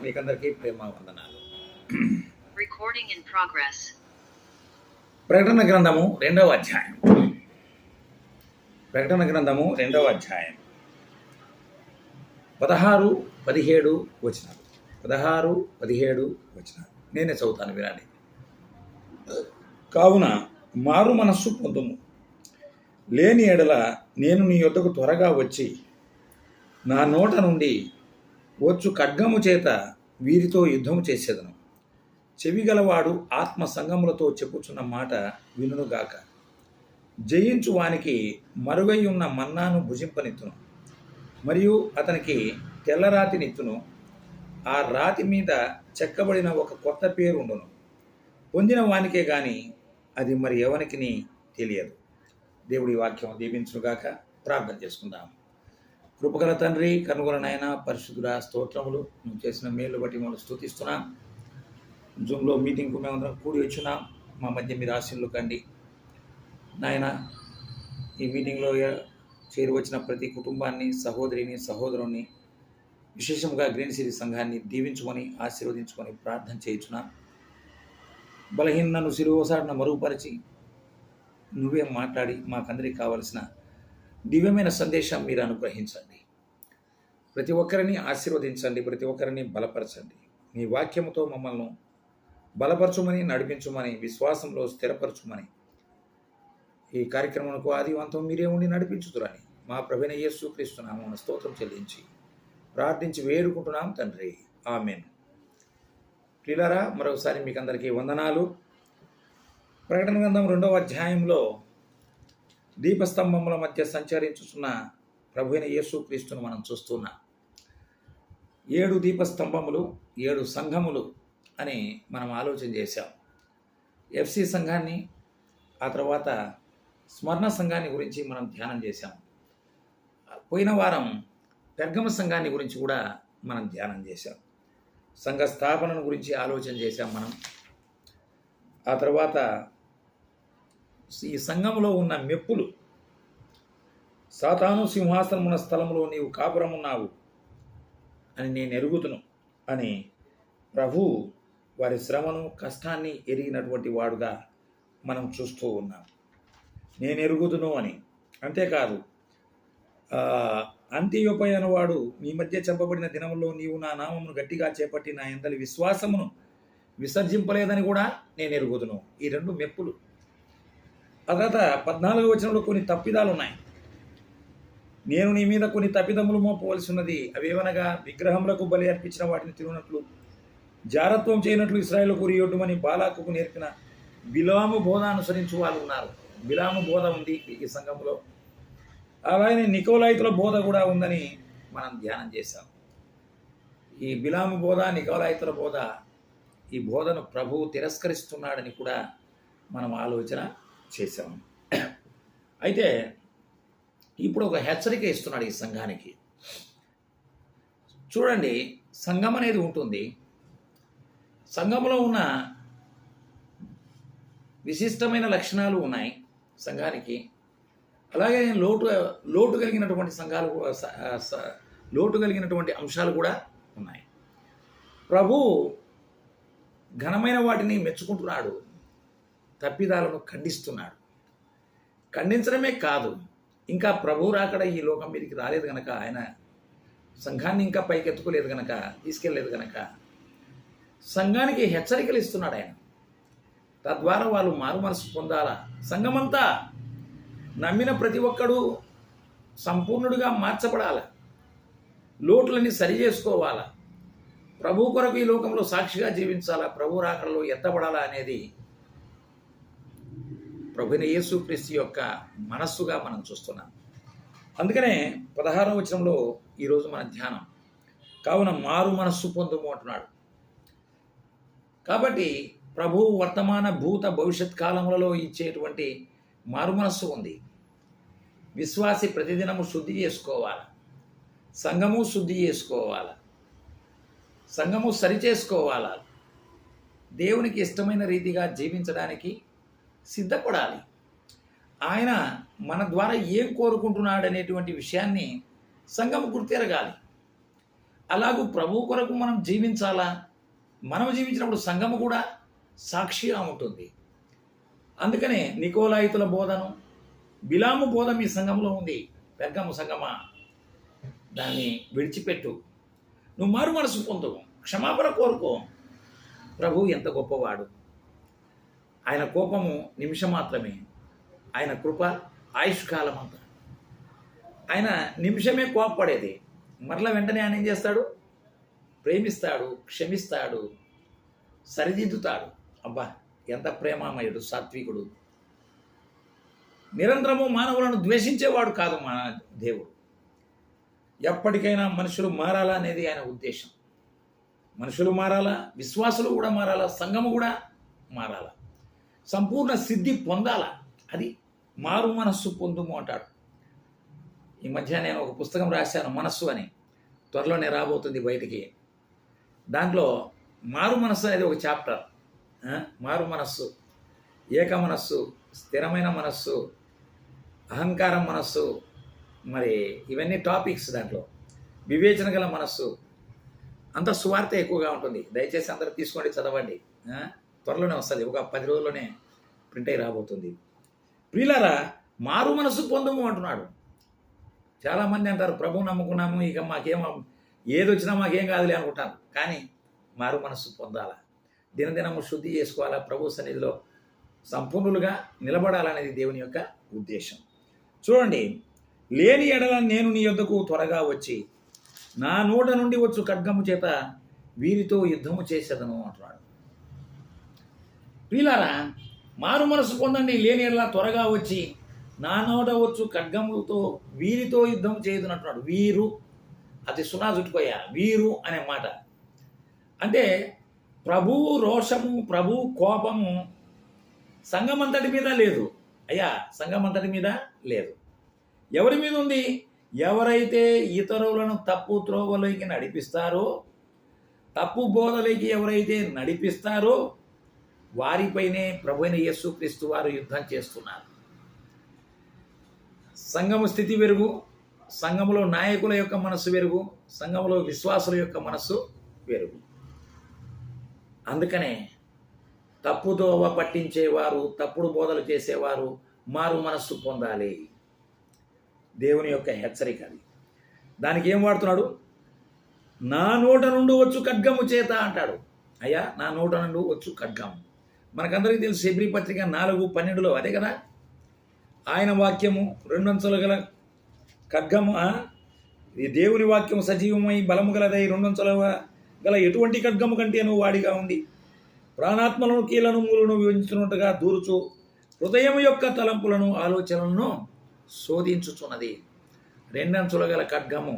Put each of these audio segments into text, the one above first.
మీకందరికీ ప్రేమ వందనాలు. Recording in progress. ప్రకటన గ్రంథము 2వ అధ్యాయం. ప్రకటన గ్రంథము 2వ అధ్యాయం 16, 17 వచనాలు. 16, 17 వచనాలు నేనే చదువుతాను, వినండి. కావున మారు మనస్సు పొందుము, లేని ఎడల నేను నీ యొద్దకు త్వరగా వచ్చి నా నోట నుండి వచ్చు ఖడ్గము చేత వీరితో యుద్ధము చేసేదను. చెవిగలవాడు ఆత్మ సంగములతో చెప్పుచున్న మాట వినుగాక. జయించు వానికి మరుగై ఉన్న మన్నాను భుజింపనిత్తును, మరియు అతనికి తెల్లరాతినిత్తును. ఆ రాతి మీద చెక్కబడిన ఒక కొత్త పేరు ఉండును. పొందిన వానికే గాని అది మరి ఎవరికి తెలియదు. దేవుడి వాక్యం దీవించుగాక. ప్రార్థన చేసుకుందాం. కృపగల తండ్రి, కనుగొల నాయన, పరిశుద్ధుడా, స్తోత్రములు. నువ్వు చేసిన మేలు బట్టి మనం స్తుతిస్తున్నాం. జూమ్లో మీటింగ్కు మేమందరం కూడి వచ్చున్నాం. మా మధ్య మీరు ఆశీర్లు కండి నాయన. ఈ మీటింగ్లో చేరి వచ్చిన ప్రతి కుటుంబాన్ని, సహోదరిని, సహోదరుని, విశేషంగా గ్రీన్ సిటీ సంఘాన్ని దీవించుకొని ఆశీర్వదించుకొని ప్రార్థన చేయించున్నాం. బలహీనను సిలువసాడిన మరుగుపరిచి నువ్వే మాట్లాడి మాకందరికి కావలసిన దివ్యమైన సందేశం మీరు అనుగ్రహించండి. ప్రతి ఒక్కరిని ఆశీర్వదించండి, ప్రతి ఒక్కరిని బలపరచండి. మీ వాక్యముతో మమ్మల్ని బలపరచుమని, నడిపించుమని, విశ్వాసంలో స్థిరపరచుమని, ఈ కార్యక్రమంకు ఆదివంతం మీరే ఉండి నడిపించుతురని మా ప్రభువైన యేసుక్రీస్తు నామమున స్తోత్రం చెల్లించి ప్రార్థించి వేడుకుంటున్నాం తండ్రి. ఆమేన్. ప్రియులారా, మరొకసారి మీకు అందరికీ వందనాలు. ప్రకటన గ్రంథం 2వ అధ్యాయంలో దీపస్తంభముల మధ్య సంచరించుతున్న ప్రభువైన యేసుక్రీస్తును మనం చూస్తున్నాం. 7 దీపస్తంభములు, 7 సంఘములు అని మనం ఆలోచన చేశాం. ఎఫ్సి సంఘాన్ని, ఆ తర్వాత స్మరణ సంఘాన్ని గురించి మనం ధ్యానం చేశాం. పోయిన వారం పెర్గమ సంఘాన్ని గురించి కూడా మనం ధ్యానం చేశాం. సంఘ స్థాపనను గురించి ఆలోచన చేశాం మనం. ఆ తర్వాత ఈ సంఘంలో ఉన్న మెప్పులు, సాతాను సింహాసనమున్న స్థలంలో నీవు కాపురమున్నావు అని నేను ఎరుగుతును అని ప్రభు వారి శ్రమను, కష్టాన్ని ఎరిగినటువంటి వాడుగా మనం చూస్తూ ఉన్నాం. నేను ఎరుగుదును అని. అంతేకాదు, అంత్యోపై అనువాడు మీ మధ్య చెప్పబడిన దినములో నీవు నా నామమును గట్టిగా చేపట్టి నా యందలి విశ్వాసమును విసర్జింపలేదని కూడా నేను ఎరుగుదును. ఈ 2 మెప్పులు. ఆ తర్వాత 14వ వచనంలో కొన్ని తప్పిదాలు ఉన్నాయి. నేను నీ మీద కొన్ని తప్పిదములు మోపవలసి ఉన్నది. అవేవనగా విగ్రహములకు బలి అర్పించిన వాటిని తిరునట్లు, జారత్వం చేయనట్లు ఇశ్రాయేలుకు ఉరియొడ్డుమని బాలాకుకు నేర్పిన బిలాము బోధ అనుసరించు వాళ్ళు ఉన్నారు. బిలాము బోధ ఉంది ఈ సంఘంలో. అలాగే నికోలాయితుల బోధ కూడా ఉందని మనం ధ్యానం చేశాం. ఈ బిలాము బోధ, నికోలాయితుల బోధ, ఈ బోధను ప్రభువు తిరస్కరిస్తున్నాడని కూడా మనం ఆలోచన చేశాము. అయితే ఇప్పుడు ఒక హెచ్చరిక ఇస్తున్నాడు ఈ సంఘానికి. చూడండి, సంఘం అనేది ఉంటుంది. సంఘంలో ఉన్న విశిష్టమైన లక్షణాలు ఉన్నాయి సంఘానికి. అలాగే లోటు కలిగినటువంటి సంఘాలు, లోటు కలిగినటువంటి అంశాలు కూడా ఉన్నాయి. ప్రభు ఘనమైన వాటిని మెచ్చుకుంటున్నాడు, తప్పిదాలను ఖండిస్తున్నాడు. ఖండించడమే కాదు, ఇంకా ప్రభు రాకడ ఈ లోకం మీదకి రాలేదు కనుక, ఆయన సంఘాన్ని ఇంకా పైకెత్తుకోలేదు కనుక, తీసుకెళ్ళలేదు కనుక సంఘానికి హెచ్చరికలు ఇస్తున్నాడు ఆయన. తద్వారా వాళ్ళు మారు మనసు పొందాలా. సంఘమంతా నమ్మిన ప్రతి ఒక్కడు సంపూర్ణుడిగా మార్చబడాల, లోట్లని సరి చేసుకోవాలా, ప్రభు కొరకు ఈ లోకంలో సాక్షిగా జీవించాలా, ప్రభు రాకడలో ఎత్తబడాలా అనేది ప్రభువైన యేసుక్రీస్తు యొక్క మనస్సుగా మనం చూస్తున్నాం. అందుకనే 16వ వచనంలో ఈరోజు మన ధ్యానం. కావున మారు మనస్సు పొందుము అంటున్నాడు. కాబట్టి ప్రభువు వర్తమాన, భూత, భవిష్యత్ కాలములలో ఇచ్చేటువంటి మారు మనస్సు ఉంది. విశ్వాసి ప్రతిదినము శుద్ధి చేసుకోవాలి, సంఘము శుద్ధి చేసుకోవాలి, సంఘము సరి చేసుకోవాలి, దేవునికి ఇష్టమైన రీతిగా జీవించడానికి సిద్ధపడాలి. ఆయన మన ద్వారా ఏం కోరుకుంటున్నాడు అనేటువంటి విషయాన్ని సంఘము గుర్తెరగాలి. అలాగూ ప్రభు కొరకు మనం జీవించాలా. మనం జీవించినప్పుడు సంఘము కూడా సాక్షిగా ఉంటుంది. అందుకనే నికోలాయితుల బోధను, బిలాము బోధ మీ సంఘంలో ఉంది. పెర్గము సంఘమా, దాన్ని విడిచిపెట్టు, నువ్వు మారు మనసు పొందు, క్షమాపణ కోరుకో. ప్రభు ఎంత గొప్పవాడు. ఆయన కోపము నిమిషం మాత్రమే, ఆయన కృప ఆయుష్కాలం అంతా. ఆయన నిమిషమే కోపపడేది, మరల వెంటనే ఆయన ఏం చేస్తాడు? ప్రేమిస్తాడు, క్షమిస్తాడు, సరిదిద్దుతాడు. అబ్బా, ఎంత ప్రేమామయుడు, సాత్వికుడు. నిరంతరము మానవులను ద్వేషించేవాడు కాదు మన దేవుడు. ఎప్పటికైనా మనుషులు మారాలా అనేది ఆయన ఉద్దేశం. మనుషులు మారాలా, విశ్వాసులు కూడా మారాలా, సంఘము కూడా మారాలా, సంపూర్ణ సిద్ధి పొందాలా. అది మారు మనస్సు పొందుము అంటాడు. ఈ మధ్య నేను ఒక పుస్తకం రాశాను, మనస్సు అని. త్వరలోనే రాబోతుంది బయటికి. దాంట్లో మారు మనస్సు అనేది ఒక చాప్టర్. మారు మనస్సు, ఏక మనస్సు, స్థిరమైన మనస్సు, అహంకారం మనస్సు, మరి ఇవన్నీ టాపిక్స్. దాంట్లో వివేచన గల మనస్సు, అంత సువార్త ఎక్కువగా ఉంటుంది. దయచేసి అందరూ తీసుకోండి, చదవండి. త్వరలోనే వస్తుంది, ఒక 10 రోజుల్లోనే ప్రింట్ అయి రాబోతుంది. ప్రియులారా, మారు మనస్సు పొందము అంటున్నాడు. చాలామంది అంటారు, ప్రభువు నమ్ముకున్నాము, ఇక మాకేం ఏది వచ్చినా మాకేం కాదులే అనుకుంటాను. కానీ మారు మనస్సు పొందాలా, దినదినము శుద్ధి చేసుకోవాలా, ప్రభు సన్నిధిలో సంపూర్ణులుగా నిలబడాలనేది దేవుని యొక్క ఉద్దేశం. చూడండి, లేని ఎడల నేను నీ యొద్దకు త్వరగా వచ్చి నా నోట నుండి వచ్చు ఖడ్గము చేత వీరితో యుద్ధము చేసేదను అంటున్నాడు. ప్రియులారా, మారు మనసు పొందండి, లేని ఎడల త్వరగా వచ్చి నా నోట వచ్చు ఖడ్గములతో వీరితో యుద్ధం చేయదునంటున్నాడు. వీరు, అది సున్నా చుట్టుకోయా, వీరు అనే మాట అంటే ప్రభువు రోషము, ప్రభు కోపము సంఘమంతటి మీద లేదు. అయ్యా, సంఘమంతటి మీద లేదు. ఎవరి మీద ఉంది? ఎవరైతే ఇతరులను తప్పు త్రోవలోకి నడిపిస్తారో, తప్పు బోధలోకి ఎవరైతే నడిపిస్తారో వారిపైనే ప్రభువైన యేసుక్రీస్తు వారు యుద్ధం చేస్తున్నారు. సంఘము స్థితి వెరుగు, సంఘములో నాయకుల యొక్క మనస్సు వెరుగు, సంఘములో విశ్వాసుల యొక్క మనస్సు వెరుగు. అందుకనే తప్పుదోవ పట్టించేవారు, తప్పుడు బోధలు చేసేవారు మారు మనస్సు పొందాలి. దేవుని యొక్క హెచ్చరిక అది. దానికి ఏం వాడుతున్నాడు? నా నోట నుండి వచ్చు ఖడ్గము చేత అంటాడు. అయ్యా, నా నోట నుండి వచ్చు ఖడ్గము. మనకందరికీ తెలుసు, హెబ్రీ పత్రిక 4:12 అదే కదా. ఆయన వాక్యము 2 అంచులు గల ఖడ్గము, ఈ దేవుని వాక్యము సజీవమై బలము గలదై 2 అంచుల గల ఎటువంటి ఖడ్గము కంటేనూ వాడిగా ఉంది, ప్రాణాత్మలను కీలను మూలను విభజించున్నట్టుగా దూరుచు హృదయం యొక్క తలంపులను ఆలోచనలను శోధించుచున్నది. 2 అంచుల గల ఖడ్గము.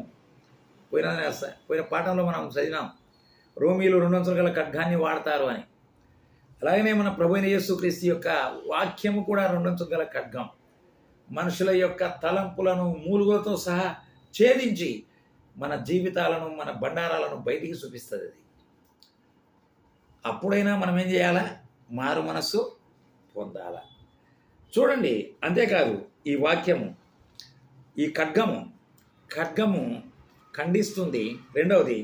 పోయిన పాఠంలో మనం చదివినాం, రోమీలు 2 అంచుల గల ఖడ్గాన్ని వాడతారు అని. అలాగనే మన ప్రభువైన యేసుక్రీస్తు యొక్క వాక్యము కూడా 2 అంచుల గల ఖడ్గం. మనుషుల యొక్క తలంపులను మూలుగులతో సహా ఛేదించి మన జీవితాలను, మన బండారాలను బయటికి చూపిస్తుంది అది. అప్పుడైనా మనం ఏం చేయాలా? మారు మనస్సు పొందాలా. చూడండి, అంతేకాదు ఈ వాక్యము, ఈ ఖడ్గము ఖండిస్తుంది. రెండవది,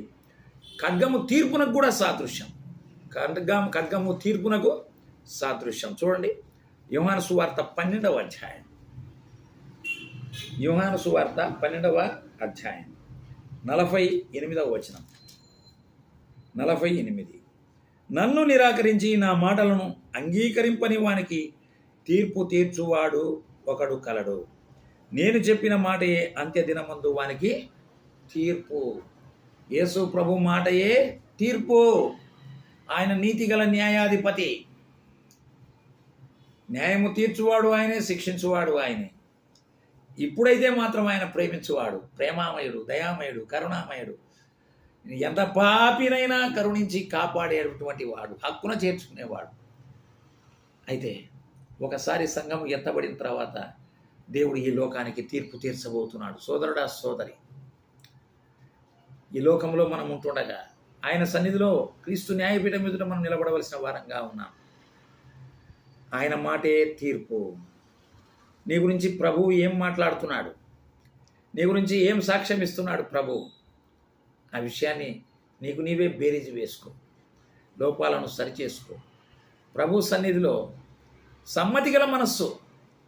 ఖడ్గము తీర్పునకు కూడా సాదృశ్యం. ఖడ్గము తీర్పునకు సాదృశ్యం. చూడండి, యోహాను సువార్త 12వ అధ్యాయం. యోహాను సువార్త 12వ అధ్యాయం 48వ వచనం. 48. నన్ను నిరాకరించి నా మాటలను అంగీకరింపని వానికి తీర్పు తీర్చువాడు ఒకడు కలడు. నేను చెప్పిన మాటయే అంత్యదినమందు వానికి తీర్పు. యేసు ప్రభు మాటయే తీర్పు. ఆయన నీతిగల న్యాయాధిపతి. న్యాయము తీర్చువాడు ఆయనే, శిక్షించువాడు ఆయనే. ఇప్పుడైతే మాత్రం ఆయన ప్రేమించువాడు, ప్రేమామయుడు, దయామయుడు, కరుణామయుడు, ఎంత పాపినైనా కరుణించి కాపాడేటువంటి వాడు, హక్కున చేర్చుకునేవాడు. అయితే ఒకసారి సంఘం ఎత్తబడిన తర్వాత దేవుడు ఈ లోకానికి తీర్పు తీర్చబోతున్నాడు. సోదరుడా, సోదరి, ఈ లోకంలో మనం ఉంటుండగా ఆయన సన్నిధిలో క్రీస్తు న్యాయపీఠం ఎదుట మనం నిలబడవలసిన వారంగా ఉన్నాం. ఆయన మాటే తీర్పు. నీ గురించి ప్రభువు ఏం మాట్లాడుతున్నాడు? నీ గురించి ఏం సాక్ష్యం ఇస్తున్నాడు ప్రభు ఆ విషయాన్ని నీకు నీవే బేరీజు వేసుకో, లోపాలను సరిచేసుకో. ప్రభు సన్నిధిలో సమ్మతి గల మనస్సు,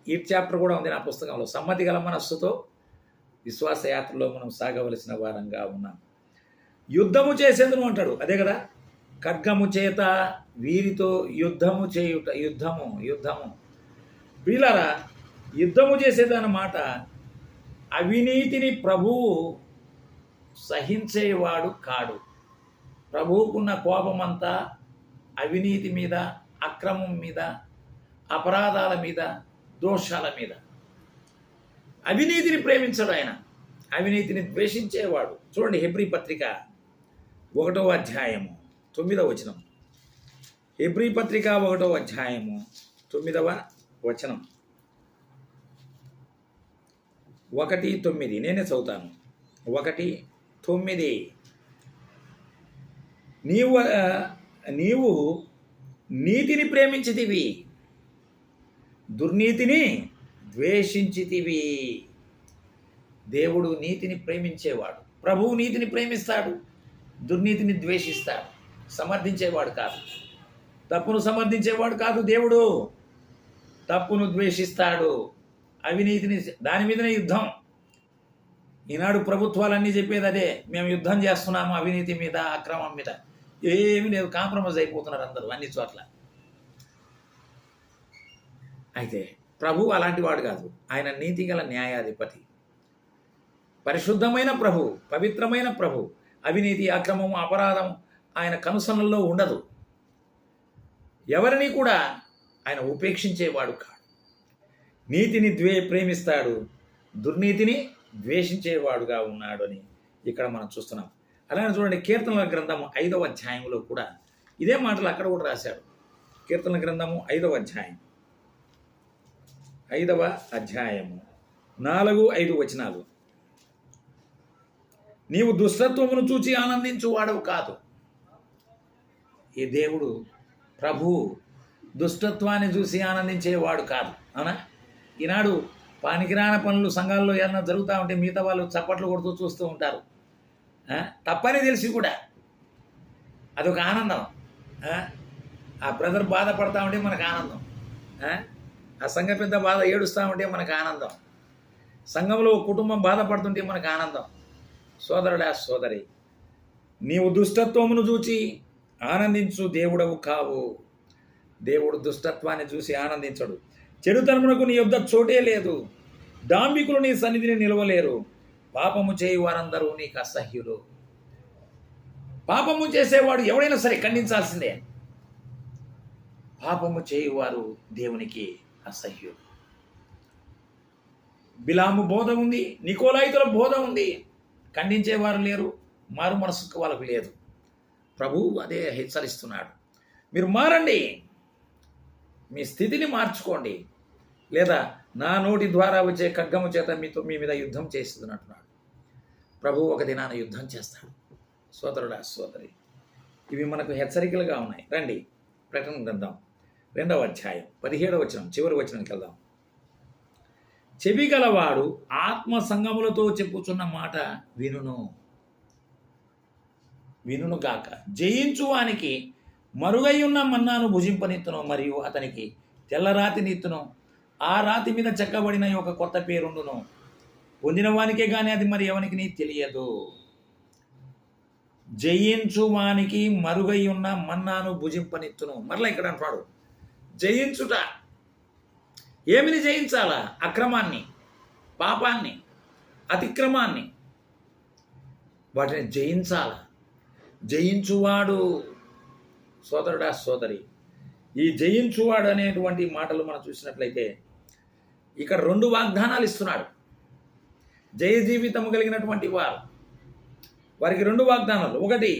ఈ చాప్టర్ కూడా ఉంది నా పుస్తకంలో. సమ్మతి గల మనస్సుతో విశ్వాస యాత్రలో మనం సాగవలసిన వారంగా ఉన్నాం. యుద్ధము చేసేందును అంటాడు, అదే కదా, ఖడ్గము చేత వీరితో యుద్ధము చేయుట. యుద్ధము వీళ్ళరా యుద్ధము చేసేదన్నమాట. అవినీతిని ప్రభువు సహించేవాడు కాడు. ప్రభువుకున్న కోపమంతా అవినీతి మీద, అక్రమం మీద, అపరాధాల మీద, దోషాల మీద. అవినీతిని ప్రేమించడు ఆయన, అవినీతిని ద్వేషించేవాడు. చూడండి, హెబ్రీ పత్రిక 1వ అధ్యాయము 9వ వచనం. హెబ్రీ పత్రిక 1వ అధ్యాయము 9వ వచనం. 1:9 నేనే చదువుతాను. 1:9 నీవు నీతిని ప్రేమించితివి, దుర్నీతిని ద్వేషించితివి. దేవుడు నీతిని ప్రేమించేవాడు. ప్రభువు నీతిని ప్రేమిస్తాడు, దుర్నీతిని ద్వేషిస్తాడు. సమర్థించేవాడు కాదు, తప్పును సమర్థించేవాడు కాదు. దేవుడు తప్పును ద్వేషిస్తాడు, అవినీతిని, దాని మీదనే యుద్ధం. ఈనాడు ప్రభుత్వాలన్నీ చెప్పేది అదే, మేము యుద్ధం చేస్తున్నాము అవినీతి మీద, అక్రమం మీద. ఏమీ లేదు, కాంప్రమైజ్ అయిపోతున్నారు అందరూ అన్ని చోట్ల. అయితే ప్రభు అలాంటి వాడు కాదు. ఆయన నీతిగల న్యాయాధిపతి, పరిశుద్ధమైన ప్రభు, పవిత్రమైన ప్రభు. అవినీతి, అక్రమము, అపరాధం ఆయన కనుసనల్లో ఉండదు. ఎవరిని కూడా ఆయన ఉపేక్షించేవాడు కాడు. నీతిని ప్రేమిస్తాడు, దుర్నీతిని ద్వేషించేవాడుగా ఉన్నాడు అని ఇక్కడ మనం చూస్తున్నాం. అలానే చూడండి, కీర్తనల గ్రంథము 5వ అధ్యాయంలో కూడా ఇదే మాటలు అక్కడ కూడా రాశాడు. కీర్తనల గ్రంథము 5వ అధ్యాయం 5వ అధ్యాయము 4-5 వచనాలు. నీవు దుష్టత్వమును చూచి ఆనందించు వాడవు కాదు. ఈ దేవుడు ప్రభువు దుష్టత్వాన్ని చూసి ఆనందించేవాడు కాదు. అవునా? ఈనాడు పానికిరాని పనులు సంఘాల్లో ఏమన్నా జరుగుతూ ఉంటే మిగతా వాళ్ళు చప్పట్లు కొడుతూ చూస్తూ ఉంటారు. తప్పని తెలిసి కూడా అదొక ఆనందం. ఆ బ్రదర్ బాధపడతా ఉంటే మనకు ఆనందం. ఆ సంఘ పెద్ద బాధ ఏడుస్తూ ఉంటే మనకు ఆనందం. సంఘంలో కుటుంబం బాధపడుతుంటే మనకు ఆనందం. సోదరుడా, సోదరి, నీవు దుష్టత్వమును చూచి ఆనందించు దేవుడవు కావు. దేవుడు దుష్టత్వాన్ని చూసి ఆనందించడు. చెడుతనమునకు నీ యొద్ద చోటే లేదు. డాంబికులు నీ సన్నిధిని నిలవలేరు. పాపము చేయి వారందరూ నీకు అసహ్యులు. పాపము చేసేవాడు ఎవడైనా సరే ఖండించాల్సిందే. పాపము చేయువారు దేవునికి అసహ్యులు. బిలాము బోధ ఉంది, నికోలాయితుల బోధ ఉంది, ఖండించేవారు లేరు, మారు మనసుకు వాళ్ళకు లేదు. ప్రభువు అదే హెచ్చరిస్తున్నాడు. మీరు మారండి, మీ స్థితిని మార్చుకోండి, లేదా నా నోటి ద్వారా వచ్చే ఖడ్గము చేత మీ మీద యుద్ధం చేస్తుంది అంటున్నాడు. ప్రభువు ఒక దినాన యుద్ధం చేస్తాడు. సోదరుడా, సోదరి, ఇవి మనకు హెచ్చరికలుగా ఉన్నాయి. రండి, ప్రకటన గ్రంథం 2వ అధ్యాయం 17వ వచనం, చివరి వచనానికి వెళ్దాం. చెవి గలవాడు ఆత్మ సంగములతో చెప్పుచున్న మాట వినును గాక. జయించువానికి మరుగై ఉన్న మన్నాను భుజింపనిత్తును, మరియు అతనికి తెల్లరాతినిత్తును. ఆ రాతి మీద చెక్కబడిన ఒక కొత్త పేరుండును. పొందిన వానికే కానీ అది మరి ఎవనికి నీ తెలియదు. జయించువానికి మరుగై ఉన్న మన్నాను భుజింపనిత్తును. మరలా ఇక్కడ అంటాడు, జయించుట. ఏమిని జయించాలా? అక్రమాన్ని, పాపాన్ని, అతిక్రమాన్ని, వాటిని జయించాలా. జయించువాడు, సోదరుడా, సోదరి, ఈ జయించువాడు అనేటువంటి మాటలు మనం చూసినట్లయితే ఇక్కడ 2 వాగ్దానాలు ఇస్తున్నాడు. జయ జీవితము కలిగినటువంటి వారికి 2 వాగ్దానాలు. ఒకటి,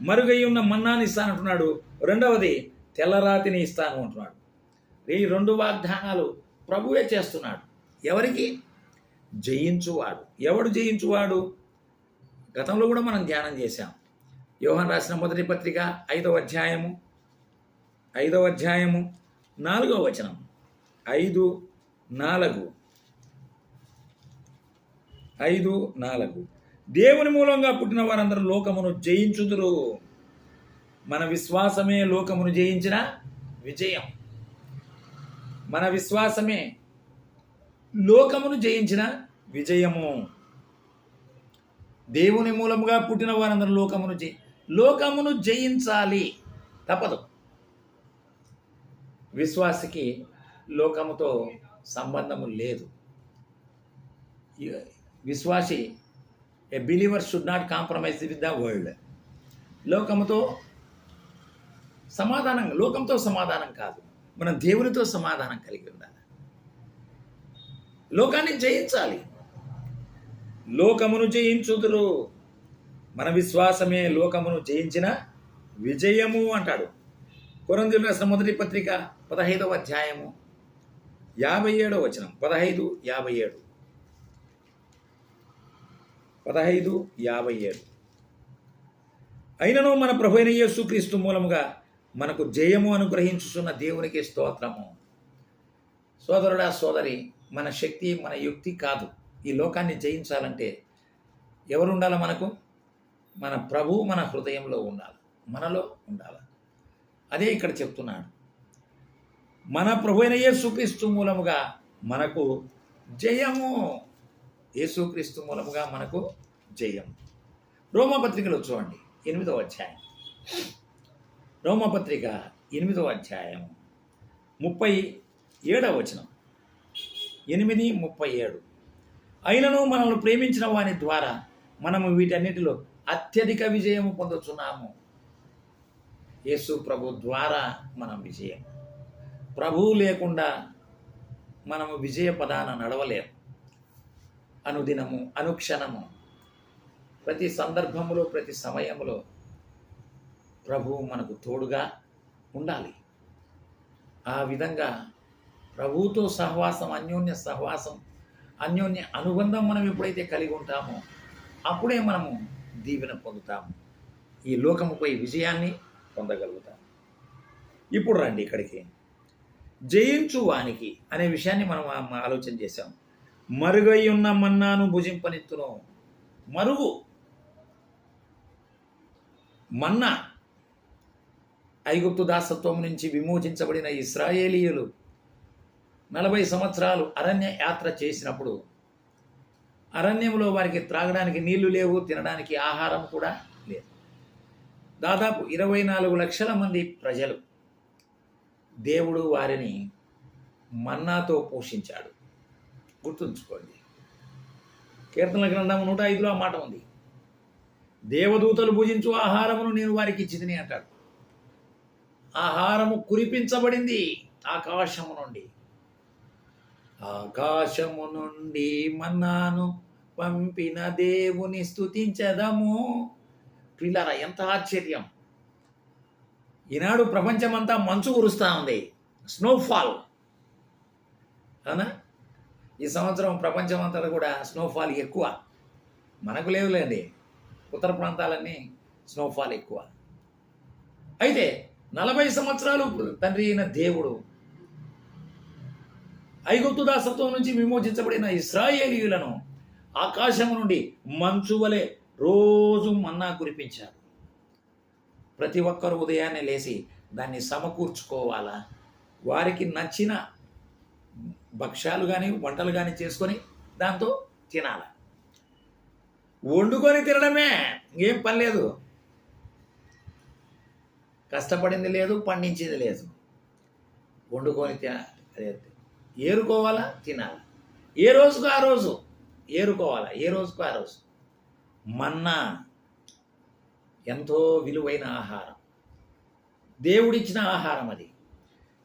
మరుగై ఉన్న మన్నాని ఇస్తానంటున్నాడు. రెండవది, తెల్లరాతిని ఇస్తాను అంటున్నాడు. ఈ 2 వాగ్దానాలు ప్రభువే చేస్తున్నాడు. ఎవరికి? జయించువాడు. ఎవడు జయించువాడు? గతంలో కూడా మనం ధ్యానం చేశాం. యోహాను రాసిన మొదటి పత్రిక 5వ అధ్యాయము 4వ వచనం. 5:4. దేవుని మూలంగా పుట్టిన వారందరూ లోకమును జయించుదురు. మన విశ్వాసమే లోకమును జయించిన విజయం. మన విశ్వాసమే లోకమును జయించిన విజయము. దేవుని మూలముగా పుట్టిన వారందరూ లోకమును జయించాలి, తప్పదు. విశ్వాసికి లోకముతో సంబంధము లేదు. విశ్వాసి, a believer should not compromise with the world. లోకంతో సమాధానం కాదు, మనం దేవునితో సమాధానం కలిగి ఉండాలి. లోకాన్ని జయించాలి. లోకమును జయించుదురు. మన విశ్వాసమే లోకమును జయించిన విజయము అంటాడు. కొరింథీయులకు రాసిన మొదటి పత్రిక 15వ అధ్యాయము 57వ వచనం. 15:57. 15:57. అయినను మన ప్రభువైన యేసుక్రీస్తు మూలముగా మనకు జయము అనుగ్రహించుచున్న దేవునికి స్తోత్రము. సోదరుడా, సోదరి, మన శక్తి, మన యుక్తి కాదు. ఈ లోకాన్ని జయించాలంటే ఎవరు ఉండాలి? మనకు మన ప్రభువు మన హృదయంలో ఉండాలి, మనలో ఉండాలి. అదే ఇక్కడ చెప్తున్నాడు. మన ప్రభువైన యేసుక్రీస్తు మూలముగా మనకు జయము. యేసుక్రీస్తు మూలముగా మనకు జయం. రోమపత్రికలో చూడండి, 8వ అధ్యాయం. రోమపత్రిక 8వ అధ్యాయం 37వ వచనం. 8:37. అయినను మనల్ని ప్రేమించిన వాని ద్వారా మనము వీటన్నిటిలో అత్యధిక విజయము పొందుతున్నాము. యేసు ప్రభు ద్వారా మనం విజయం. ప్రభువు లేకుండా మనము విజయ పదాన నడవలేము. అనుదినము, అనుక్షణము, ప్రతి సందర్భములో, ప్రతి సమయంలో ప్రభువు మనకు తోడుగా ఉండాలి. ఆ విధంగా ప్రభువుతో సహవాసం, అన్యోన్య అనుబంధం మనం ఎప్పుడైతే కలిగి ఉంటామో అప్పుడే మనము దీవెన పొందుతాము. ఈ లోకముపై విజయాన్ని పొందగలుగుతాము. ఇప్పుడు రండి ఇక్కడికి. జయించు వానికి అనే విషయాన్ని మనం ఆలోచన చేశాం. మరుగై ఉన్న మన్నాను భుజింపనిత్తును. మరుగు, మన్నా. ఐగుప్తు దాసత్వం నుంచి విమోచించబడిన ఇశ్రాయేలీయులు 40 సంవత్సరాలు అరణ్య యాత్ర చేసినప్పుడు అరణ్యంలో వారికి త్రాగడానికి నీళ్లు లేవు, తినడానికి ఆహారం కూడా లేదు. దాదాపు 24 లక్షల మంది ప్రజలు. దేవుడు వారిని మన్నాతో పోషించాడు. గుర్తుంచుకోండి, కీర్తనల గ్రంథం 105లో ఆ మాట ఉంది. దేవదూతలు భుజించు ఆహారమును నేను వారికి ఇచ్చితిని అంటాడు. ఆహారము కురిపించబడింది ఆకాశము నుండి. ఆకాశము నుండి మన్నాను పంపిన దేవుని స్తుతించదము. పిల్లరా, ఎంత ఆశ్చర్యం! ఈనాడు ప్రపంచమంతా మంచు కురుస్తూ ఉంది, స్నోఫాల్. అవునా? ఈ సంవత్సరం ప్రపంచమంతా కూడా స్నోఫాల్ ఎక్కువ. మనకు లేవులేండి, ఉత్తర ప్రాంతాలన్నీ స్నోఫాల్ ఎక్కువ. అయితే 40 సంవత్సరాలు తండ్రి అయిన దేవుడు ఐగుప్తు దాసత్వం నుంచి విమోచించబడిన ఇశ్రాయేలీయులను ఆకాశం నుండి మంచు వలె రోజు మన్నా కురిపించారు. ప్రతి ఒక్కరు ఉదయాన్నే లేచి దాన్ని సమకూర్చుకోవాలా, వారికి నచ్చిన భక్ష్యాలు కానీ వంటలు కానీ చేసుకొని దాంతో తినాల. వండుకొని తినడమే, ఏం పని లేదు. కష్టపడింది లేదు, పండించింది లేదు. వండుకొని ఏరుకోవాలా, తినాలి. ఏ రోజుకు ఆ రోజు ఏరుకోవాలా, ఏ రోజుకు ఆ రోజు. మన్నా ఎంతో విలువైన ఆహారం, దేవుడిచ్చిన ఆహారం. అది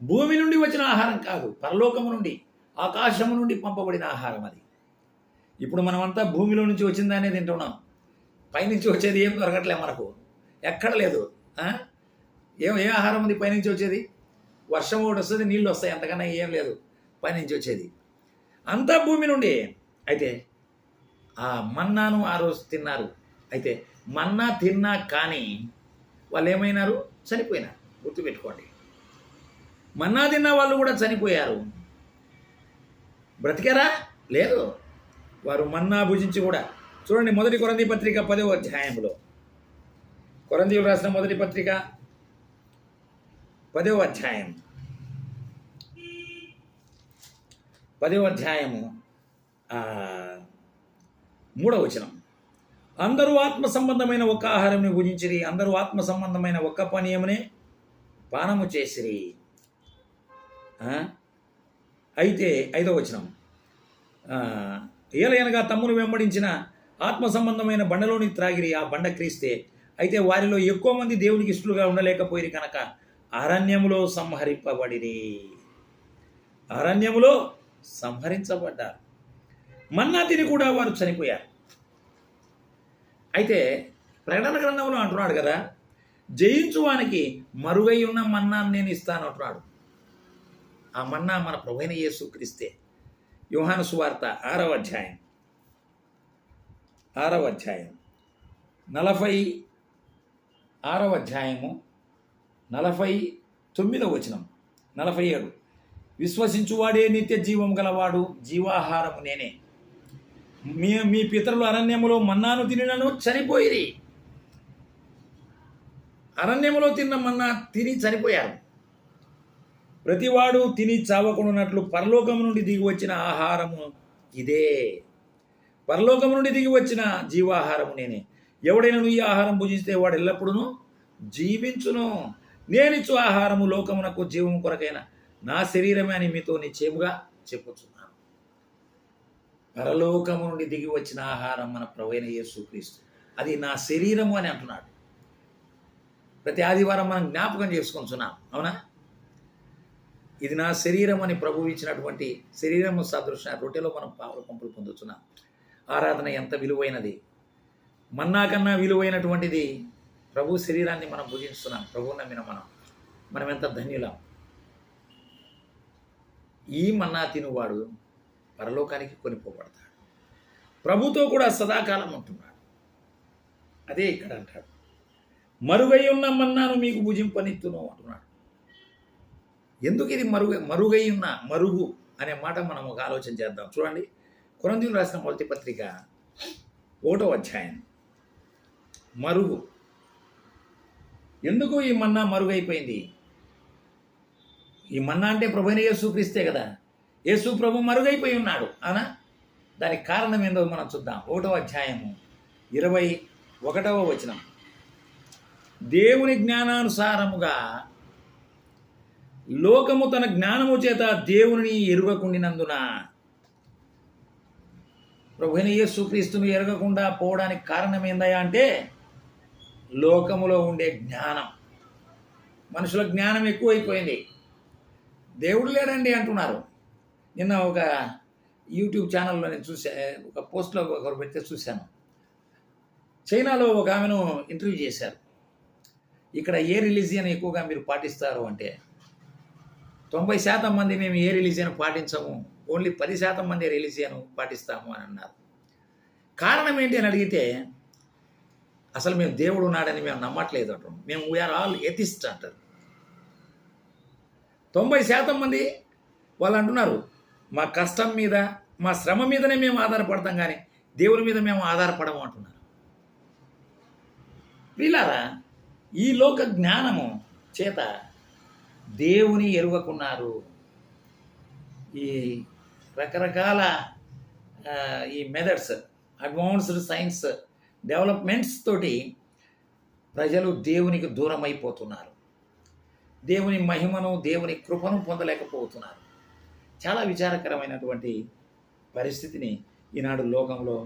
భూమి నుండి వచ్చిన ఆహారం కాదు, పరలోకము నుండి, ఆకాశము నుండి పంపబడిన ఆహారం అది. ఇప్పుడు మనమంతా భూమిలో నుంచి వచ్చిందనే తింటున్నాం. పైనుంచి వచ్చేది ఏం దొరకట్లే మనకు, ఎక్కడ లేదు. ఏ ఆహారం ఉంది పైనుంచి వచ్చేది? వర్షం ఒకటి వస్తుంది, నీళ్ళు వస్తాయి, అంతకన్నా ఏం లేదు పైనుంచి వచ్చేది. అంతా భూమి నుండి. అయితే ఆ మన్నాను ఆ రోజు తిన్నారు. అయితే మన్నా తిన్నా కానీ వాళ్ళు ఏమైనారు? చనిపోయినారు. గుర్తుపెట్టుకోండి, మన్నా తిన్న వాళ్ళు కూడా చనిపోయారు. బ్రతికారా? లేదు. వారు మన్నా భుజించి కూడా చూడండి, మొదటి కొరింథీ పత్రిక 10వ అధ్యాయంలో, కొరింథీయులు రాసిన మొదటి పత్రిక 10వ అధ్యాయం 10వ అధ్యాయము 3వ వచనం. అందరూ ఆత్మ సంబంధమైన ఒక్క ఆహారంని భుజించిరి, అందరూ ఆత్మ సంబంధమైన ఒక్క పానీయమునే పానము చేసిరి. అయితే 5వ వచనం, ఏలయనగా తమ్మును వెంబడించిన ఆత్మ సంబంధమైన బండలోని త్రాగిరి, ఆ బండ క్రీస్తే. అయితే వారిలో ఎక్కువ మంది దేవునికి ఇష్టలుగా ఉండలేకపోయిరి కనుక అరణ్యములో సంహరింపబడిరి. అరణ్యములో సంహరించబడ్డారు. మన్నా తిని కూడా వారు చనిపోయారు. అయితే ప్రకటన గ్రంథంలో అంటున్నాడు కదా, జయించువానికి మరుగై ఉన్న మన్నాను నేను ఇస్తాను అంటున్నాడు. ఆ మన్నా మన ప్రభువైన యేసుక్రీస్తే. యోహాను సువార్త 6వ అధ్యాయం 46వ అధ్యాయము 49వ వచనం, 47. విశ్వసించువాడే నిత్య జీవం గలవాడు, జీవాహారము నేనే. మీ పితరులు అరణ్యములో మన్నాను తినను చనిపోయిరి. అరణ్యములో తిన్న మన్నా తిని చనిపోయారు. ప్రతివాడు తిని చావకుండానట్లు పరలోకము నుండి దిగి వచ్చిన ఆహారము ఇదే. పరలోకము నుండి దిగి వచ్చిన జీవాహారము నేనే. ఎవడైనా ఈ ఆహారం భుజిస్తే వాడు ఎల్లప్పుడూ జీవించును. నేనిచ్చు ఆహారము లోకమునకు జీవము కొరకైన నా శరీరమే అని మీతో నిశ్చయముగా చెప్పుచున్నాను. పరలోకము నుండి దిగి వచ్చిన ఆహారం మన ప్రభువైన యేసుక్రీస్తు. అది నా శరీరము అని అంటున్నాడు. ప్రతి ఆదివారం మనం జ్ఞాపకం చేసుకుంటున్నాం, అవునా? ఇది నా శరీరం అని ప్రభువు ఇచ్చినటువంటి శరీరము సదృశ రొట్టెలో మనం పావుల పంపులు పొందుతున్నాం. ఆరాధన ఎంత విలువైనది! మన్నా కన్నా విలువైనటువంటిది ప్రభు శరీరాన్ని మనం భుజిస్తున్నాం. ప్రభువు నమ్మిన మనం ఎంత ధన్యులం. ఈ మన్నా తినువాడు పరలోకానికి కొనిపోబడతాడు, ప్రభుతో కూడా సదాకాలం ఉంటున్నాడు. అదే ఇక్కడ అంటాడు, మరుగై ఉన్న మన్నాను మీకు భుజింపనిత్తును అంటున్నాడు. ఎందుకు ఇది మరుగై ఉన్న మరుగు అనే మాట మనం ఒక ఆలోచన చేద్దాం. చూడండి, కొరింథీయులు రాసిన మొదటి పత్రిక 1వ అధ్యాయం. మరుగు. ఎందుకు ఈ మన్నా మరుగైపోయింది? ఈ మన్నా అంటే ప్రభువైన యేసుక్రీస్తే కదా. యేసు ప్రభు మరుగైపోయి ఉన్నాడు, అవునా? దానికి కారణం ఏందో మనం చూద్దాం. 1వ అధ్యాయము 21వ వచనం. దేవుని జ్ఞానానుసారముగా లోకము తన జ్ఞానము చేత దేవుని ఎరుగకుండినందున. ప్రభువైన యేసుక్రీస్తును ఎరగకుండా పోవడానికి కారణం ఏందయ్యా అంటే లోకములో ఉండే జ్ఞానం. మనుషుల జ్ఞానం ఎక్కువైపోయింది. దేవుడు లేడండి అంటున్నారు. నిన్న ఒక యూట్యూబ్ ఛానల్లో నేను ఒక పోస్ట్లో ఒకరు పెడితే చూశాను. చైనాలో ఒక ఆమెను ఇంటర్వ్యూ చేశారు. ఇక్కడ ఏ రిలీజియన్ ఎక్కువగా మీరు పాటిస్తారు అంటే 90% మంది మేము ఏ రిలీజియన్ పాటించము, ఓన్లీ 10% మంది రిలీజియన్ పాటిస్తాము అని అన్నారు. కారణం ఏంటి అని అడిగితే అసలు మేము దేవుడు ఉన్నాడని మేము నమ్మట్లేదు అంటాం. మేము వీఆర్ ఆల్ ఎథిస్ట్ అంటారు. 90% మంది వాళ్ళు అంటున్నారు, మా కష్టం మీద మా శ్రమ మీదనే మేము ఆధారపడతాం కానీ దేవుని మీద మేము ఆధారపడము అంటున్నారు. వీళ్ళారా, ఈ లోక జ్ఞానము చేత దేవుని ఎరుగకున్నారు. ఈ రకరకాల ఈ మెథడ్స్, అడ్వాన్స్డ్ సైన్స్ డెవలప్మెంట్స్ తోటి ప్రజలు దేవునికి దూరం అయిపోతున్నారు. దేవుని మహిమను, దేవుని కృపను పొందలేకపోతున్నారు. చాలా విచారకరమైనటువంటి పరిస్థితిని ఈనాడు లోకంలో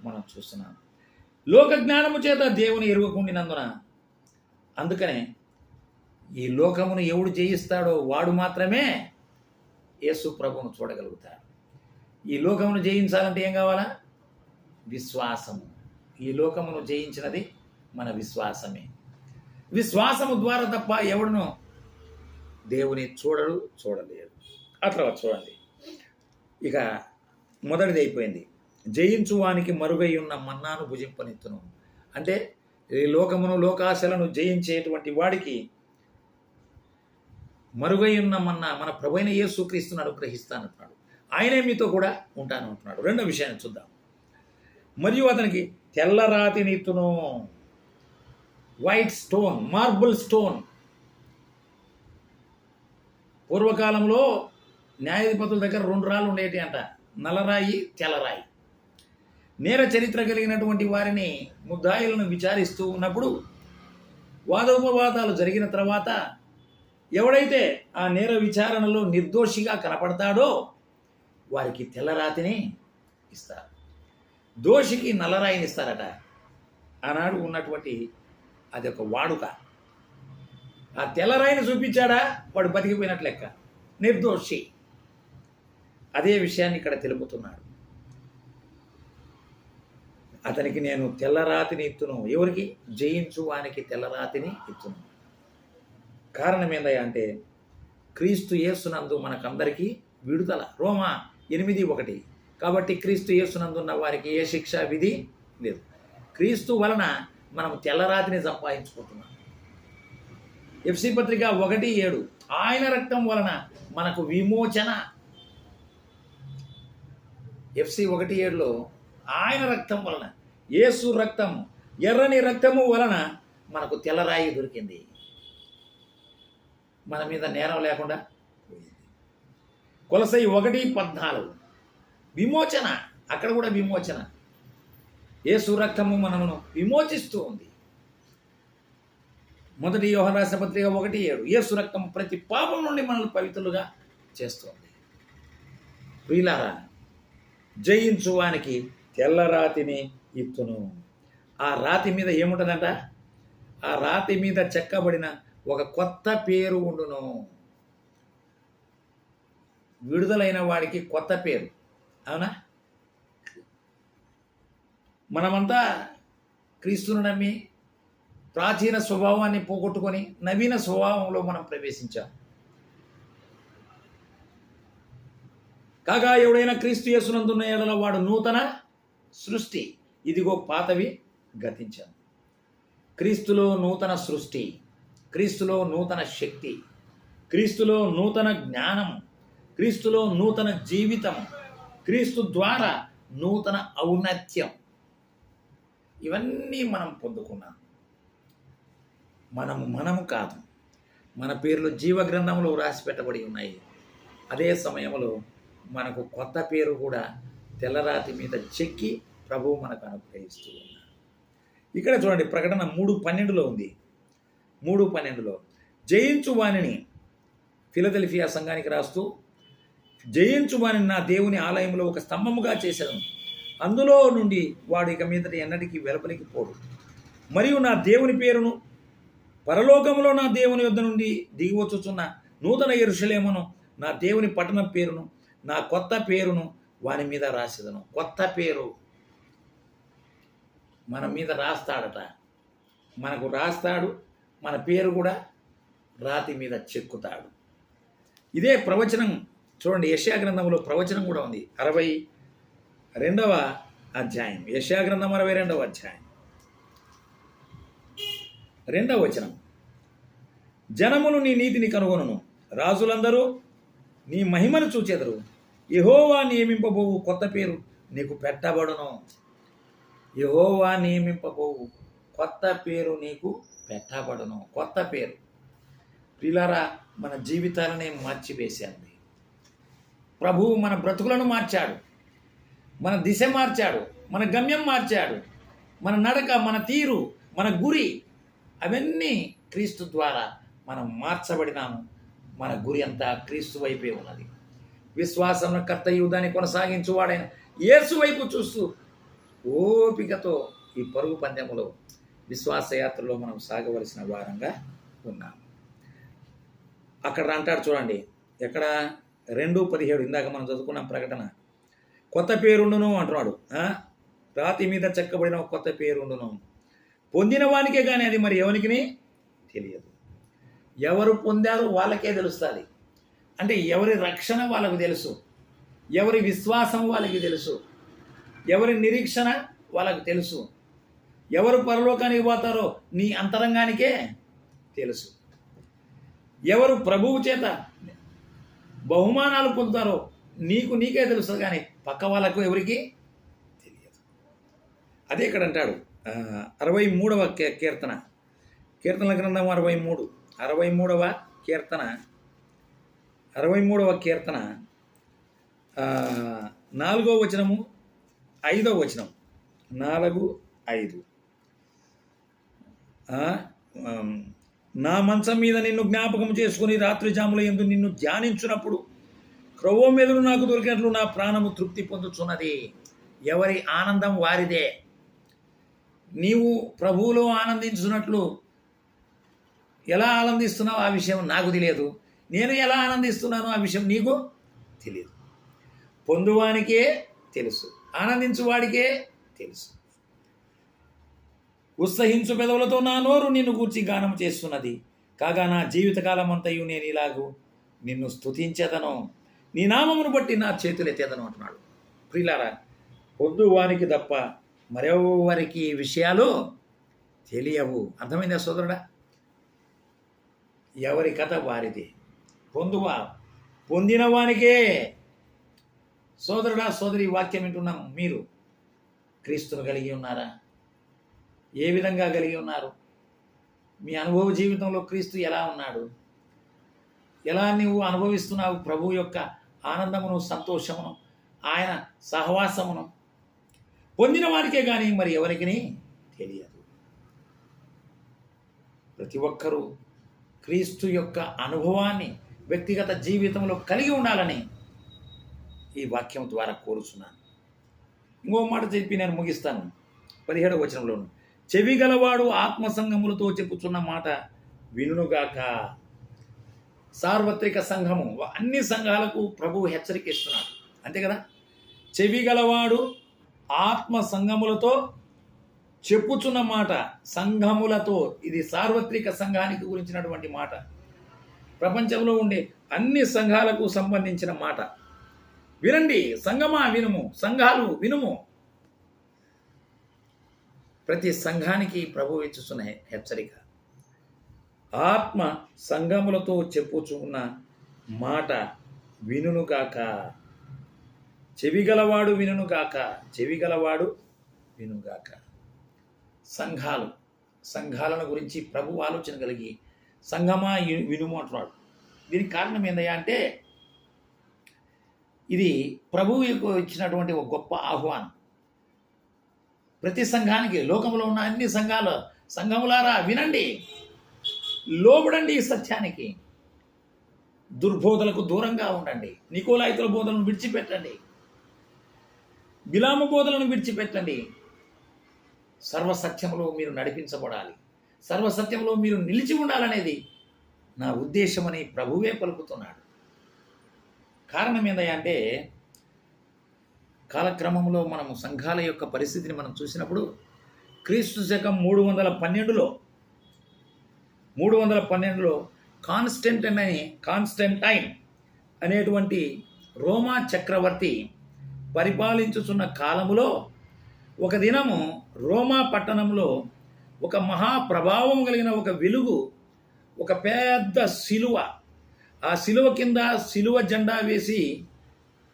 మనం చూస్తున్నాం. లోక జ్ఞానము చేత దేవుని ఎరుగకుండినందున, అందుకనే ఈ లోకమును ఎవడు జయిస్తాడో వాడు మాత్రమే యేసు ప్రభువును చూడగలుగుతాడు. ఈ లోకమును జయించాలంటే ఏం కావాలా? విశ్వాసము. ఈ లోకమును జయించినది మన విశ్వాసమే. విశ్వాసము ద్వారా తప్ప ఎవడును దేవుని చూడలేడు. ఆ తర్వాత చూడండి, ఇక మొదటిది అయిపోయింది. జయించువానికి మరుగై ఉన్న మన్నాను భుజింపనిత్తును. అంటే ఈ లోకమును, లోకాశలను జయించేటువంటి వాడికి మరుగై ఉన్న మన్నా మన ప్రభువైన యేసుక్రీస్తును అనుగ్రహిస్తానంటున్నాడు. ఆయనే మీతో కూడా ఉంటాను అంటున్నాడు. రెండో విషయాన్ని చూద్దాం. మరియు అతనికి తెల్ల రాతిని ఇత్తును. White stone, marble stone. పూర్వకాలంలో న్యాయాధిపతుల దగ్గర 2 రాళ్ళు ఉండేటి అంట, నల్లరాయి, తెల్లరాయి. నేర చరిత్ర కలిగినటువంటి వారిని, ముద్దాయిలను విచారిస్తూ ఉన్నప్పుడు వాదోపవాదాలు జరిగిన తర్వాత ఎవడైతే ఆ నేర విచారణలో నిర్దోషిగా కనపడతాడో వారికి తెల్లరాతిని ఇస్తారు, దోషికి నల్లరాయిని ఇస్తారట. ఆనాడు ఉన్నటువంటి అది ఒక వాడుక. ఆ తెల్లరాయిని చూపించాడా వాడు బతికిపోయినట్లు లెక్క, నిర్దోషి. అదే విషయాన్ని ఇక్కడ తెలుపుతున్నాడు. అతనికి నేను తెల్లరాతిని ఇత్తును. ఎవరికి? జయించు వానికి తెల్లరాతిని ఇత్తును. కారణం ఏందయ్యా అంటే క్రీస్తు యేసునందు మనకందరికీ విడుదల. రోమా 8:1. కాబట్టి క్రీస్తు యేసునందున్న వారికి ఏ శిక్ష విధి లేదు. క్రీస్తు వలన మనం తెల్లరాతిని సంపాదించుకుంటున్నాం. ఎఫ్సి పత్రిక 1:7. ఆయన రక్తం వలన మనకు విమోచన. ఎఫ్సి 1:7లో ఆయన రక్తం వలన, యేసు రక్తము, ఎర్రని రక్తము వలన మనకు తెల్లరాయి దొరికింది. మన మీద నేరం లేకుండా పోయింది. కొలసై 1:14. విమోచన. అక్కడ కూడా విమోచన. యేసు రక్తము మనను విమోచిస్తూ ఉంది. 1 యోహాను రాసిన పత్రిక 1:7. యేసు రక్తం ప్రతి పాపం నుండి మనల్ని పవిత్రులుగా చేస్తుంది. ప్రియులారా, జయించు వానికి తెల్లరాతిని ఇత్తును. ఆ రాతి మీద ఏముంటుందంట? ఆ రాతి మీద చెక్కబడిన ఒక కొత్త పేరు ఉండును. విడుదలైన వాడికి కొత్త పేరు. అవునా? మనమంతా క్రీస్తును నమ్మి ప్రాచీన స్వభావాన్ని పోగొట్టుకొని నవీన స్వభావంలో మనం ప్రవేశించాం. కాగా ఎవడైనా క్రీస్తు యేసునందున్న యెడల వాడు నూతన సృష్టి. ఇదిగో పాతవి గతించాను. క్రీస్తులో నూతన సృష్టి, క్రీస్తులో నూతన శక్తి, క్రీస్తులో నూతన జ్ఞానం, క్రీస్తులో నూతన జీవితం, క్రీస్తు ద్వారా నూతన ఔన్నత్యం. ఇవన్నీ మనం పొందుకున్నాం. మనము కాదు. మన పేర్లు జీవ గ్రంథంలో రాసి పెట్టబడి ఉన్నాయి. అదే సమయంలో మనకు కొత్త పేరు కూడా తెల్లరాతి మీద చెక్కి ప్రభువు మనకు అనుగ్రహిస్తూ ఉన్నారు. ఇక్కడ చూడండి, ప్రకటన 3:12లో ఉంది. 3:12లో జయించు వానిని, ఫిలదెల్ఫియా సంఘానికి రాస్తూ, జయించు వానిని నా దేవుని ఆలయంలో ఒక స్తంభముగా చేశాను. అందులో నుండి వాడు ఇక మీదట ఎన్నటికీ వెలుపలికి పోడు. మరియు నా దేవుని పేరును, పరలోకములో నా దేవుని యొద్ద నుండి దిగివచ్చుచున్న నూతన యెరూషలేమును, నా దేవుని పట్టణం పేరును, నా కొత్త పేరును వాని మీద రాసేదను. కొత్త పేరు మన మీద రాస్తాడట. మనకు రాస్తాడు. మన పేరు కూడా రాతి మీద చెక్కుతాడు. ఇదే ప్రవచనం చూడండి. యెషయా గ్రంథంలో ప్రవచనం కూడా ఉంది. 62వ అధ్యాయం. యెషయా గ్రంథం 62వ అధ్యాయం 2వ వచనం. జనములు నీ నీతిని కనుగొనును, రాజులందరూ నీ మహిమను చూచెదరు. యెహోవా నియమింపబోవు కొత్త పేరు నీకు పెట్టబడును. యెహోవా నియమింపబోవు కొత్త పేరు నీకు పెట్టబడును. కొత్త పేరు. ప్రియులారా, మన జీవితాలనే మార్చివేశాడు ప్రభువు. మన బ్రతుకులను మార్చాడు, మన దిశ మార్చాడు, మన గమ్యం మార్చాడు. మన నడక, మన తీరు, మన గురి, అవన్నీ క్రీస్తు ద్వారా మనం మార్చబడినాము. మన గురి అంతా క్రీస్తు వైపే ఉన్నది. విశ్వాసం కర్తయు దాన్ని కొనసాగించువాడైన యేసు వైపు చూస్తూ ఓపికతో ఈ పరుగు పందెములో, విశ్వాసయాత్రలో మనం సాగవలసిన వారంగా ఉన్నాం. అక్కడ అంటాడు చూడండి, ఎక్కడ? 2:17. ఇందాక మనం చదువుకున్నాం ప్రకటన. కొత్త పేరుండును అంటున్నాడు. రాతి మీద చెక్కబడిన ఒక కొత్త పేరుండును. పొందిన వానికే కానీ అది మరి ఎవరికి తెలియదు. ఎవరు పొందారో వాళ్ళకే తెలుస్తుంది. అంటే ఎవరి రక్షణ వాళ్ళకు తెలుసు, ఎవరి విశ్వాసం వాళ్ళకి తెలుసు, ఎవరి నిరీక్షణ వాళ్ళకు తెలుసు, ఎవరు పరలోకానికి పోతారో నీ అంతరంగానికే తెలుసు, ఎవరు ప్రభువు చేత బహుమానాలు పొందుతారో నీకే తెలుస్తుంది, కానీ పక్క వాళ్ళకు ఎవరికి తెలియదు. అదే ఇక్కడ అంటాడు 63వ కీర్తన, కీర్తనల గ్రంథం 63వ కీర్తన 63వ కీర్తన 4వ వచనము 5వ వచనం 4-5. నా మంచం మీద నిన్ను జ్ఞాపకం చేసుకుని రాత్రి జాముల యందు నిన్ను ధ్యానించున్నప్పుడు క్రొవ్వ మెదడు నాకు దొరికినట్లు నా ప్రాణము తృప్తి పొందుచున్నది. ఎవరి ఆనందం వారిదే. నీవు ప్రభువులో ఆనందించున్నట్లు ఎలా ఆనందిస్తున్నావు ఆ విషయం నాకు తెలియదు, నేను ఎలా ఆనందిస్తున్నానో ఆ విషయం నీకు తెలియదు. పొందువానికే తెలుసు, ఆనందించువాడికే తెలుసు. ఉత్సహించు పెదవులతో నా నోరు నిన్ను గూర్చి గానం చేస్తున్నది. కాగా నా జీవితకాలం అంతయు నేను ఇలాగూ నిన్ను స్తుతించేదను, నీ నామమును బట్టి నా చేతులెత్తేదను అంటున్నాడు. ప్రియులారా, పొందువానికి తప్ప మరెవరికి ఈ విషయాలు తెలియవు. అర్థమైందా సోదరుడా? ఎవరి కథ వారిది. పొందిన వానికే. సోదరుడా, సోదరి, వాక్యం వింటున్నాం. మీరు క్రీస్తును కలిగి ఉన్నారా? ఏ విధంగా కలిగి ఉన్నారు? మీ అనుభవ జీవితంలో క్రీస్తు ఎలా ఉన్నాడు? ఎలా నువ్వు అనుభవిస్తున్నావు ప్రభు యొక్క ఆనందమును, సంతోషమును, ఆయన సహవాసమును? పొందిన వారికే కానీ మరి ఎవరికి తెలియదు. ప్రతి ఒక్కరూ క్రీస్తు యొక్క అనుభవాన్ని వ్యక్తిగత జీవితంలో కలిగి ఉండాలని ఈ వాక్యం ద్వారా కోరుచున్నాను. ఇంకో మాట చెప్పి నేను ముగిస్తాను. 17వ వచనంలోను, చెవి గలవాడు ఆత్మసంగములతో చెప్పుచున్న మాట వినుగాక. సార్వత్రిక సంఘము, అన్ని సంఘాలకు ప్రభువు హెచ్చరిక ఇస్తున్నాడు. అంతే కదా? చెవి గలవాడు ఆత్మ సంఘములతో చెప్పుచున్న మాట. సంఘములతో, ఇది సార్వత్రిక సంఘానికి గురించినటువంటి మాట. ప్రపంచంలో ఉండే అన్ని సంఘాలకు సంబంధించిన మాట. వినండి సంఘమా, వినుము. సంఘాలు వినుము. ప్రతి సంఘానికి ప్రభువు ఇచ్చుచున్న హెచ్చరిక. ఆత్మ సంఘములతో చెప్పుచున్న మాట వినుగాక. చెవిగలవాడు వినుగాక. చెవిగలవాడు వినుగాక. సంఘాలను గురించి ప్రభు ఆలోచన కలిగి సంఘమా వినుము అంటున్నాడు. దీనికి కారణం ఏందయ్యా అంటే, ఇది ప్రభువు ఇచ్చినటువంటి ఒక గొప్ప ఆహ్వానం. ప్రతి సంఘానికి, లోకంలో ఉన్న అన్ని సంఘములారా వినండి, లోబడండి ఈ సత్యానికి. దుర్బోధలకు దూరంగా ఉండండి. నికోలాయితుల బోధలను విడిచిపెట్టండి. బిలాము బోధలను విడిచిపెట్టండి. సర్వసత్యంలో మీరు నడిపించబడాలి. సర్వసత్యంలో మీరు నిలిచి ఉండాలనేది నా ఉద్దేశమని ప్రభువే పలుకుతున్నాడు. కారణం ఏందయ్యా అంటే, కాలక్రమంలో మనము సంఘాల యొక్క పరిస్థితిని మనం చూసినప్పుడు క్రీస్తు శకం 312లో కాన్స్టంటైన్ అనేటువంటి రోమా చక్రవర్తి పరిపాలించుచున్న కాలములో ఒక దినము రోమా పట్టణంలో ఒక మహాప్రభావం కలిగిన ఒక వెలుగు, ఒక పెద్ద శిలువ, ఆ శిలువ కింద శిలువ జెండా వేసి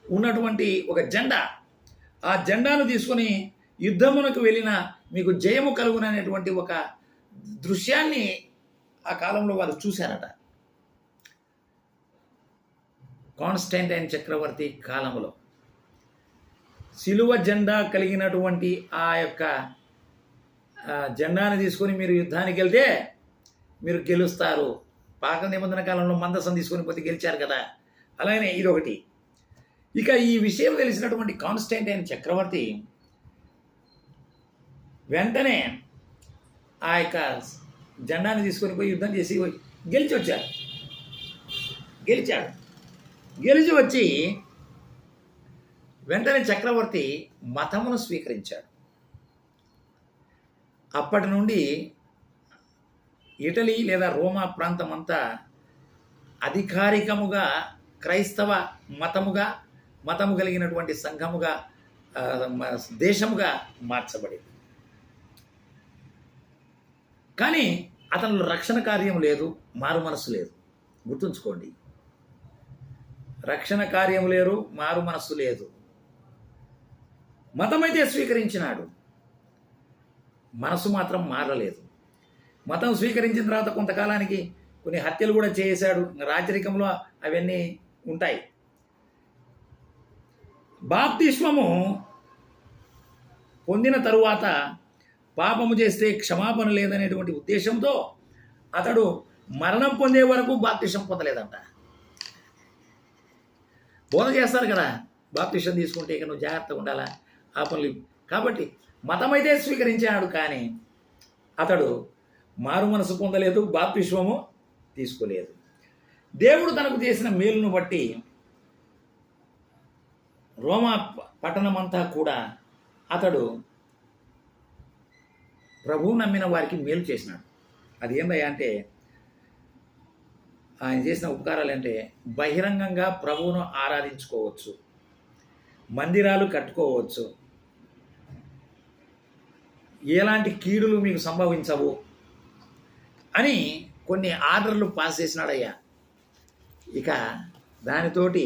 ఉన్నటువంటి ఒక జెండా, ఆ జెండాను తీసుకొని యుద్ధమునకు వెళ్ళిన మీకు జయము కలుగుననేటువంటి ఒక దృశ్యాన్ని ఆ కాలంలో వారు చూశారట. కాన్స్టంటైన్ చక్రవర్తి కాలంలో శిలువ జెండా కలిగినటువంటి ఆ యొక్క జెండాను తీసుకొని మీరు యుద్ధానికి వెళ్తే మీరు గెలుస్తారు. పాత నిబంధన కాలంలో మందసం తీసుకొని పోతే గెలిచారు కదా, అలాగే ఇదొకటి. ఇక ఈ విషయం తెలిసినటువంటి కాన్స్టంటైన్ చక్రవర్తి వెంటనే ఆ యొక్క జెండాని తీసుకొని పోయి యుద్ధం చేసి గెలిచాడు. గెలిచి వచ్చి వెంటనే చక్రవర్తి మతమును స్వీకరించాడు. అప్పటి నుండి ఇటలీ లేదా రోమా ప్రాంతం అంతా అధికారికముగా క్రైస్తవ మతము కలిగినటువంటి సంఘముగా, దేశముగా మార్చబడింది. కానీ అతనిలో రక్షణ కార్యం లేదు, మారు మనస్సు లేదు. గుర్తుంచుకోండి, రక్షణ కార్యం లేరు, మారు మనస్సు లేదు. మతమైతే స్వీకరించినాడు, మనసు మాత్రం మారలేదు. మతం స్వీకరించిన తర్వాత కొంతకాలానికి కొన్ని హత్యలు కూడా చేశాడు. రాజరికంలో అవన్నీ ఉంటాయి. బాప్తిస్మము పొందిన తరువాత పాపము చేస్తే క్షమాపణ లేదనేటువంటి ఉద్దేశంతో అతడు మరణం పొందే వరకు బాప్తిసం పొందలేదంట. బోధ చేస్తారు కదా, బాప్తిసం తీసుకుంటే ఇక నువ్వు జాగ్రత్తగా ఉండాలా, ఆ పనులు. కాబట్టి మతమైతే స్వీకరించాడు, కానీ అతడు మారు మనసు పొందలేదు, బాప్తిస్మము తీసుకోలేదు. దేవుడు తనకు చేసిన మేలును బట్టి రోమా పట్టణమంతా కూడా అతడు ప్రభువు నమ్మిన వారికి మేలు చేసినాడు. అది ఏందయ్యా అంటే, ఆయన చేసిన ఉపకారాలు అంటే బహిరంగంగా ప్రభువును ఆరాధించుకోవచ్చు, మందిరాలు కట్టుకోవచ్చు, ఎలాంటి కీడులు మీకు సంభవించవు అని కొన్ని ఆర్డర్లు పాస్ చేసినాడయ్యా. ఇక దానితోటి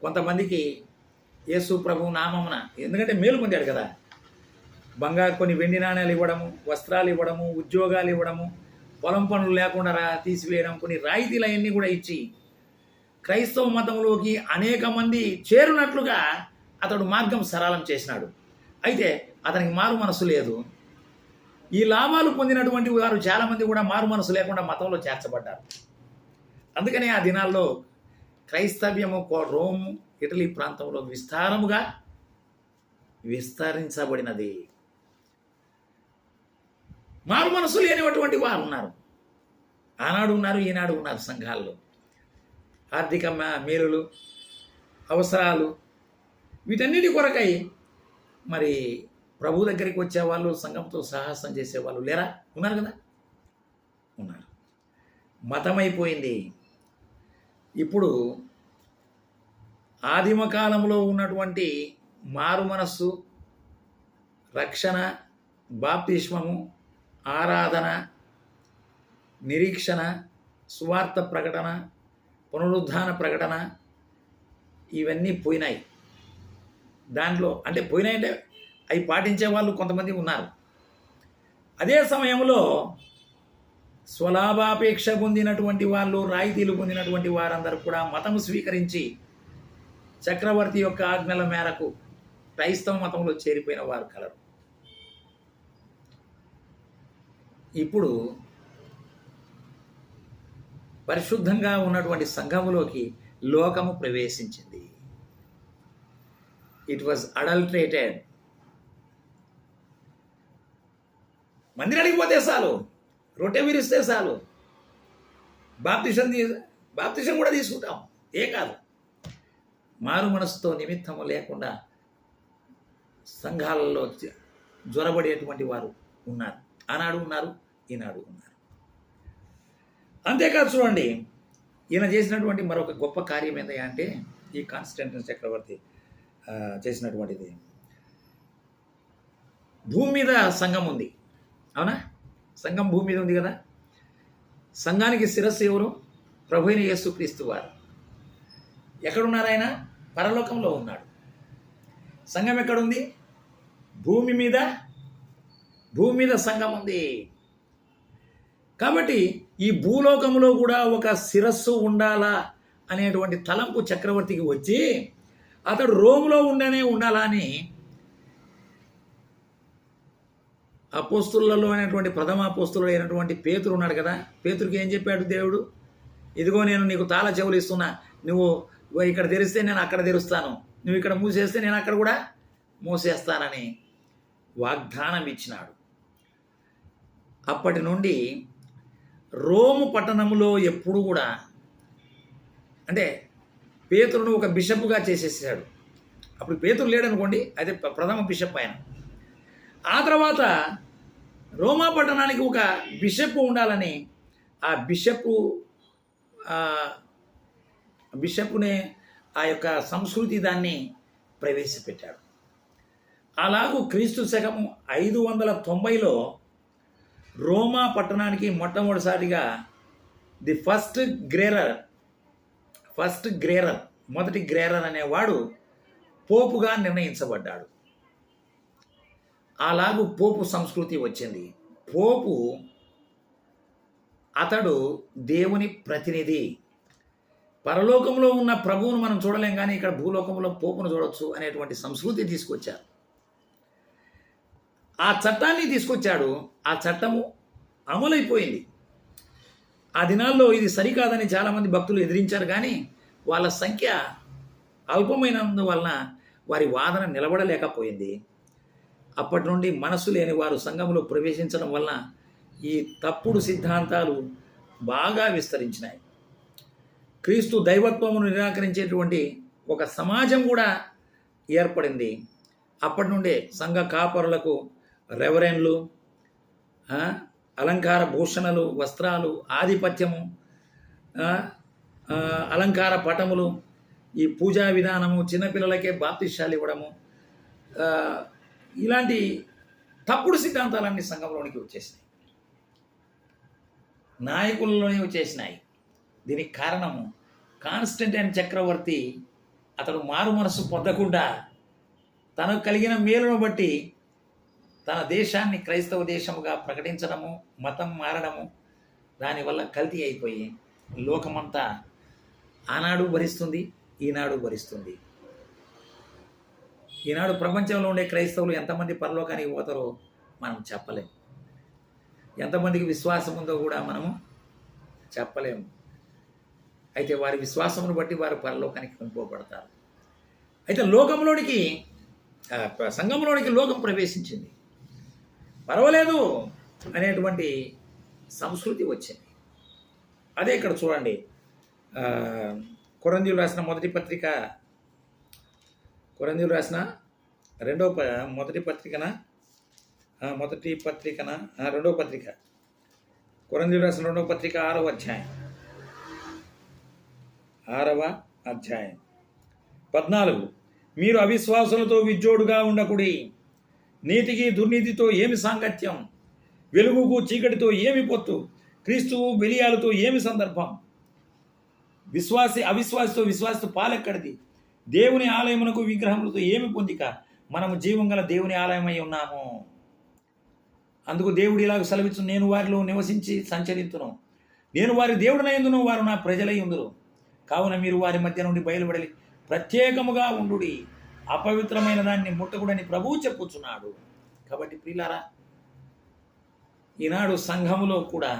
కొంతమందికి యేసు ప్రభు నామమున, ఎందుకంటే మేలు పొందాడు కదా, బంగారు కొన్ని వెండి నాణ్యాలు ఇవ్వడము, వస్త్రాలు ఇవ్వడము, ఉద్యోగాలు ఇవ్వడము, పొలం పనులు లేకుండా తీసివేయడం, కొన్ని రాయితీలు అవన్నీ కూడా ఇచ్చి క్రైస్తవ మతంలోకి అనేక మంది చేరునట్లుగా అతడు మార్గం సరళం చేసినాడు. అయితే అతనికి మారు మనసు లేదు. ఈ లాభాలు పొందినటువంటి వారు చాలామంది కూడా మారు మనసు లేకుండా మతంలో చేర్చబడ్డారు. అందుకనే ఆ దినాల్లో క్రైస్తవ్యము రోమ్, ఇటలీ ప్రాంతంలో విస్తారముగా విస్తరించబడినది. మారు మనసు లేనిటువంటి వారు ఉన్నారు, ఆనాడు ఉన్నారు, ఈనాడు ఉన్నారు. సంఘాల్లో ఆర్థిక మేలులు, అవసరాలు, వీటన్నిటి కొరకై మరి ప్రభు దగ్గరికి వచ్చేవాళ్ళు, సంఘంతో సాహసం చేసేవాళ్ళు లేరా? ఉన్నారు కదా, ఉన్నారు. మతమైపోయింది. ఇప్పుడు ఆదిమ కాలంలో ఉన్నటువంటి మారు మనస్సు, రక్షణ, బాప్తిస్మము, ఆరాధన, నిరీక్షణ, సువార్త ప్రకటన, పునరుద్ధాన ప్రకటన, ఇవన్నీ పోయినాయి. దాంట్లో అంటే పోయినాయంటే అవి పాటించే వాళ్ళు కొంతమంది ఉన్నారు. అదే సమయంలో స్వలాభాపేక్ష పొందినటువంటి వాళ్ళు, రాయితీలు పొందినటువంటి వారందరూ కూడా మతము స్వీకరించి చక్రవర్తి యొక్క ఆజ్ఞల మేరకు క్రైస్తవ మతంలో చేరిపోయిన వారు కలరు. ఇప్పుడు పరిశుద్ధంగా ఉన్నటువంటి సంఘములోకి లోకము ప్రవేశించింది. It was adulterated. మందిరానికి పోతే చాలు, రొట్టె విరిస్తే చాలు, బాప్తిసం కూడా తీసుకుంటాం, ఏ కాదు. మారు మనసుతో నిమిత్తము లేకుండా సంఘాలలో జ్వరబడేటువంటి వారు ఉన్నారు. ఆనాడు ఉన్నారు, ఈనాడు ఉన్నారు. అంతేకాదు, చూడండి, ఈయన చేసినటువంటి మరొక గొప్ప కార్యం ఏంటంటే అంటే ఈ కాన్స్టంటైన్ చక్రవర్తి చేసినటువంటిది. భూమి మీద సంఘం ఉంది, అవునా? సంఘం భూమి మీద ఉంది కదా. సంఘానికి శిరస్సు ఎవరు? ప్రభు అయిన యేసుక్రీస్తు వారు. ఎక్కడున్నారు ఆయన? పరలోకంలో ఉన్నాడు. సంఘం ఎక్కడుంది? భూమి మీద. భూమి మీద సంఘం ఉంది. కాబట్టి ఈ భూలోకంలో కూడా ఒక శిరస్సు ఉండాలా అనేటువంటి తలంపు చక్రవర్తికి వచ్చి అతడు రోములో ఉండాలా అని అపోస్తులలో అయినటువంటి ప్రథమ అపోస్తులు అయినటువంటి పేతురు ఉన్నాడు కదా. పేతురుకి ఏం చెప్పాడు దేవుడు? ఇదిగో నేను నీకు తాళ చెవులు ఇస్తున్నా, నువ్వు ఇక్కడ తెరిస్తే నేను అక్కడ తెరుస్తాను, నువ్వు ఇక్కడ మూసేస్తే నేను అక్కడ కూడా మూసేస్తానని వాగ్దానం ఇచ్చినాడు. అప్పటి నుండి రోము పట్టణంలో ఎప్పుడు కూడా అంటే పేతురును ఒక బిషప్గా చేసేసాడు. అప్పుడు పేతురు లేడనుకోండి, అయితే ప్రథమ బిషప్ ఆయన. ఆ తర్వాత రోమా పట్టణానికి ఒక బిషప్ ఉండాలని ఆ బిషప్నే ఆ యొక్క సంస్కృతి దాన్ని ప్రవేశపెట్టాడు. అలాగూ క్రీస్తు శకము 590లో రోమా పట్టణానికి మొట్టమొదటిసారిగా ది ఫస్ట్ గ్రేరర్ మొదటి గ్రేరర్ అనేవాడు పోపుగా నిర్ణయించబడ్డాడు. అలాగూ పోపు సంస్కృతి వచ్చింది. పోపు అతడు దేవుని ప్రతినిధి. పరలోకంలో ఉన్న ప్రభువును మనం చూడలేం, కానీ ఇక్కడ భూలోకంలో పోపును చూడొచ్చు అనేటువంటి సంస్కృతి తీసుకొచ్చారు. ఆ చట్టాన్ని తీసుకొచ్చాడు. ఆ చట్టము అమలైపోయింది. ఆ దినాల్లో ఇది సరికాదని చాలామంది భక్తులు ఎదిరించారు, కానీ వాళ్ళ సంఖ్య అల్పమైనందువలన వారి వాదన నిలబడలేకపోయింది. అప్పటి నుండి మనస్సు లేని వారు సంఘంలో ప్రవేశించడం వలన ఈ తప్పుడు సిద్ధాంతాలు బాగా విస్తరించినాయి. క్రీస్తు దైవత్వమును నిరాకరించేటువంటి ఒక సమాజం కూడా ఏర్పడింది. అప్పటి నుండే సంఘ కాపరులకు రెవరెన్లు, అలంకార భూషణలు, వస్త్రాలు, ఆధిపత్యము, అలంకార పటములు, ఈ పూజా విధానము, చిన్నపిల్లలకే బాప్తిష్యాలు ఇవ్వడము, ఇలాంటి తప్పుడు సిద్ధాంతాలన్నీ సంఘంలోనికి వచ్చేసినాయి, నాయకుల్లోనే వచ్చేసినాయి. దీనికి కారణము కాన్స్టంటైన్ చక్రవర్తి అతడు మారు మనసు పొందకుండా తనకు కలిగిన మేలును బట్టి తన దేశాన్ని క్రైస్తవ దేశముగా ప్రకటించడము, మతం మారడము, దానివల్ల కల్తీ అయిపోయి లోకమంతా ఆనాడు భరిస్తుంది, ఈనాడు భరిస్తుంది. ఈనాడు ప్రపంచంలో ఉండే క్రైస్తవులు ఎంతమంది పరలోకానికి పోతారో మనం చెప్పలేము. ఎంతమందికి విశ్వాసం ఉందో కూడా మనము చెప్పలేము. అయితే వారి విశ్వాసమును బట్టి వారు పరలోకానికి కొనుక్కోబడతారు. అయితే లోకంలోనికి, సంఘంలోనికి లోకం ప్రవేశించింది. పర్వాలేదు అనేటువంటి సంస్కృతి వచ్చింది. అదే ఇక్కడ చూడండి, కొరింథీయులు రాసిన మొదటి పత్రిక, కొరింథీయులు రాసిన మొదటి పత్రిక, కొరింథీయులు రాసిన రెండవ పత్రిక 6వ అధ్యాయం 14. మీరు అవిశ్వాసులతో విజ్జోడుగా ఉండకుడి. నీతికి దుర్నీతితో ఏమి సాంగత్యం? వెలుగుకు చీకటితో ఏమి పొత్తు? క్రీస్తువు బెలియాలతో ఏమి సందర్భం? అవిశ్వాసితో విశ్వాసితో పాలెక్కడిది? దేవుని ఆలయమునకు విగ్రహములతో ఏమి పొందిక? మనము జీవం గల దేవుని ఆలయమై ఉన్నాము. అందుకు దేవుడు ఇలాగ సెలవిచ్చు, నేను వారిలో నివసించి సంచరింతును, నేను వారి దేవుడినైందును, వారు నా ప్రజలై ఉందురు. కావున మీరు వారి మధ్య నుండి బయలుపడి ప్రత్యేకముగా ఉండుడి, అపవిత్రమైన దాన్ని ముట్టకుడని ప్రభువు చెప్పుచున్నాడు. కాబట్టి ప్రియులారా, ఈనాడు సంఘములో కూడా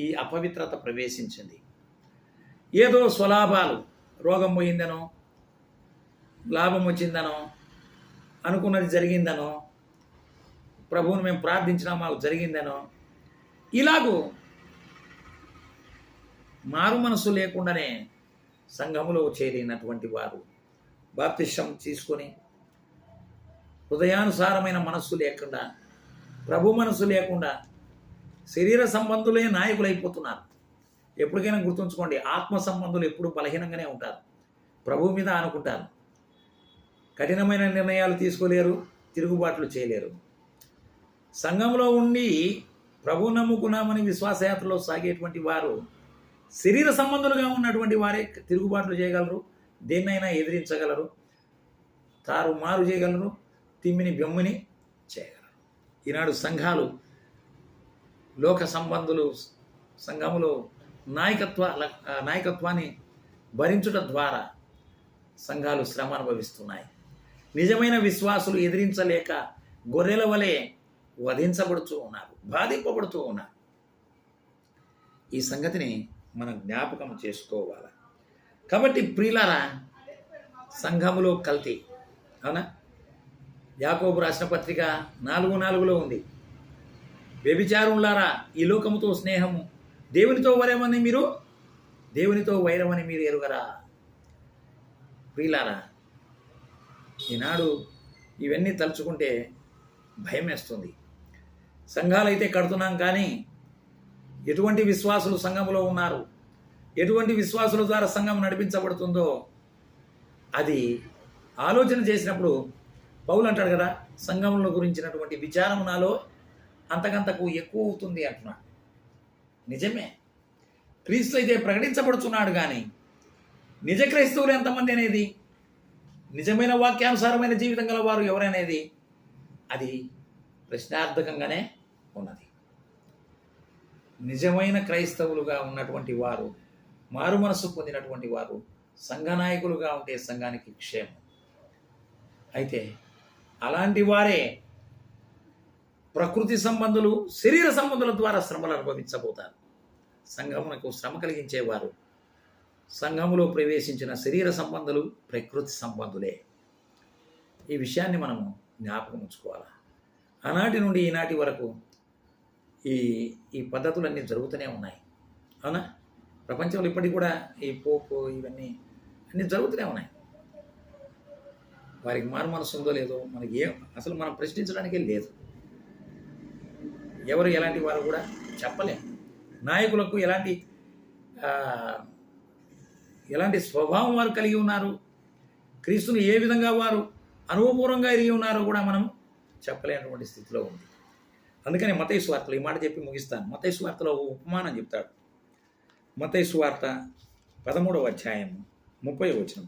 ఈ అపవిత్రత ప్రవేశించింది. ఏదో స్వలాభాలు, రోగం పోయిందనో, లాభం వచ్చిందనో, అనుకున్నది జరిగిందనో, ప్రభువును మేము ప్రార్థించినా మాకు జరిగిందనో, ఇలాగూ మారు మనసు లేకుండానే సంఘములో చేరినటువంటి వారు బాప్తిష్టం తీసుకొని హృదయానుసారమైన మనస్సు లేకుండా, ప్రభు మనస్సు లేకుండా శరీర సంబంధులే నాయకులు అయిపోతున్నారు. ఎప్పటికైనా గుర్తుంచుకోండి, ఆత్మ సంబంధులు ఎప్పుడు బలహీనంగానే ఉంటారు, ప్రభు మీద ఆనుకుంటారు. కఠినమైన నిర్ణయాలు తీసుకోలేరు, తిరుగుబాట్లు చేయలేరు. సంఘంలో ఉండి ప్రభు నమ్ముకున్నామని విశ్వాసయాత్రలో సాగేటువంటి వారు శరీర సంబంధులుగా ఉన్నటువంటి వారే తిరుగుబాట్లు చేయగలరు, దేన్నైనా ఎదిరించగలరు, తారుమారు చేయగలరు, తిమ్మిని బెమ్మిని చేయగలరు. ఈనాడు సంఘాలు, లోక సంబంధులు సంఘములో నాయకత్వాన్ని భరించుట ద్వారా సంఘాలు శ్రమ అనుభవిస్తున్నాయి. నిజమైన విశ్వాసులు ఎదిరించలేక గొర్రెల వలె వధించబడుతూ ఉన్నారు, బాధింపబడుతూ ఉన్నారు. ఈ సంగతిని మనం జ్ఞాపకం చేసుకోవాలి. కాబట్టి ప్రియులారా, సంఘములో కల్తీ, అవునా? యాకోబు రాసిన పత్రిక 4:4 ఉంది, వ్యభిచారులారా, ఈ లోకముతో స్నేహము దేవునితో వైరమని మీరు ఎరుగరా? ప్రియులారా, ఈనాడు ఇవన్నీ తలుచుకుంటే భయం వేస్తుంది. సంఘాలైతే కడుతున్నాం, కానీ ఎటువంటి విశ్వాసులు సంఘములో ఉన్నారు, ఎటువంటి విశ్వాసుల ద్వారా సంఘం నడిపించబడుతుందో అది ఆలోచన చేసినప్పుడు పౌలు అంటాడు కదా, సంఘముల గురించినటువంటి విచారం నాలో అంతకంతకు ఎక్కువ అవుతుంది అంటున్నాడు. నిజమే, క్రీస్తు అయితే ప్రకటించబడుతున్నాడు, కానీ నిజ క్రైస్తవులు ఎంతమంది అనేది, నిజమైన వాక్యానుసారమైన జీవితం గల వారు ఎవరనేది అది ప్రశ్నార్థకంగానే ఉన్నది. నిజమైన క్రైస్తవులుగా ఉన్నటువంటి వారు, మారు మనస్సు పొందినటువంటి వారు సంఘనాయకులుగా ఉంటే సంఘానికి క్షేమం. అయితే అలాంటి వారే ప్రకృతి సంబంధులు, శరీర సంబంధుల ద్వారా శ్రమలు అనుభవించబోతారు. సంఘమునకు శ్రమ కలిగించేవారు సంఘములో ప్రవేశించిన శరీర సంబంధులు, ప్రకృతి సంబంధులే. ఈ విషయాన్ని మనము జ్ఞాపకం ఉంచుకోవాలి. ఆనాటి నుండి ఈనాటి వరకు ఈ పద్ధతులన్నీ జరుగుతూనే ఉన్నాయి. అవునా? ప్రపంచంలో ఇప్పటికి కూడా ఈ పోపు ఇవన్నీ అన్నీ జరుగుతూనే ఉన్నాయి. వారికి మారు మనసు ఉందో లేదో మనకి అసలు మనం ప్రశ్నించడానికే లేదు. ఎవరు ఎలాంటి వారు కూడా చెప్పలేం. నాయకులకు ఎలాంటి స్వభావం వారు కలిగి ఉన్నారు, క్రీస్తుని ఏ విధంగా వారు అనుభవపూర్వంగా ఎరిగి ఉన్నారో కూడా మనం చెప్పలేనటువంటి స్థితిలో ఉంది. అందుకని మత్తయి సువార్తలో ఈ మాట చెప్పి ముగిస్తాను. మత్తయి సువార్తలో ఉపమానం చెప్తాడు. మత్తయి సువార్త 13వ అధ్యాయం 30వ వచనం.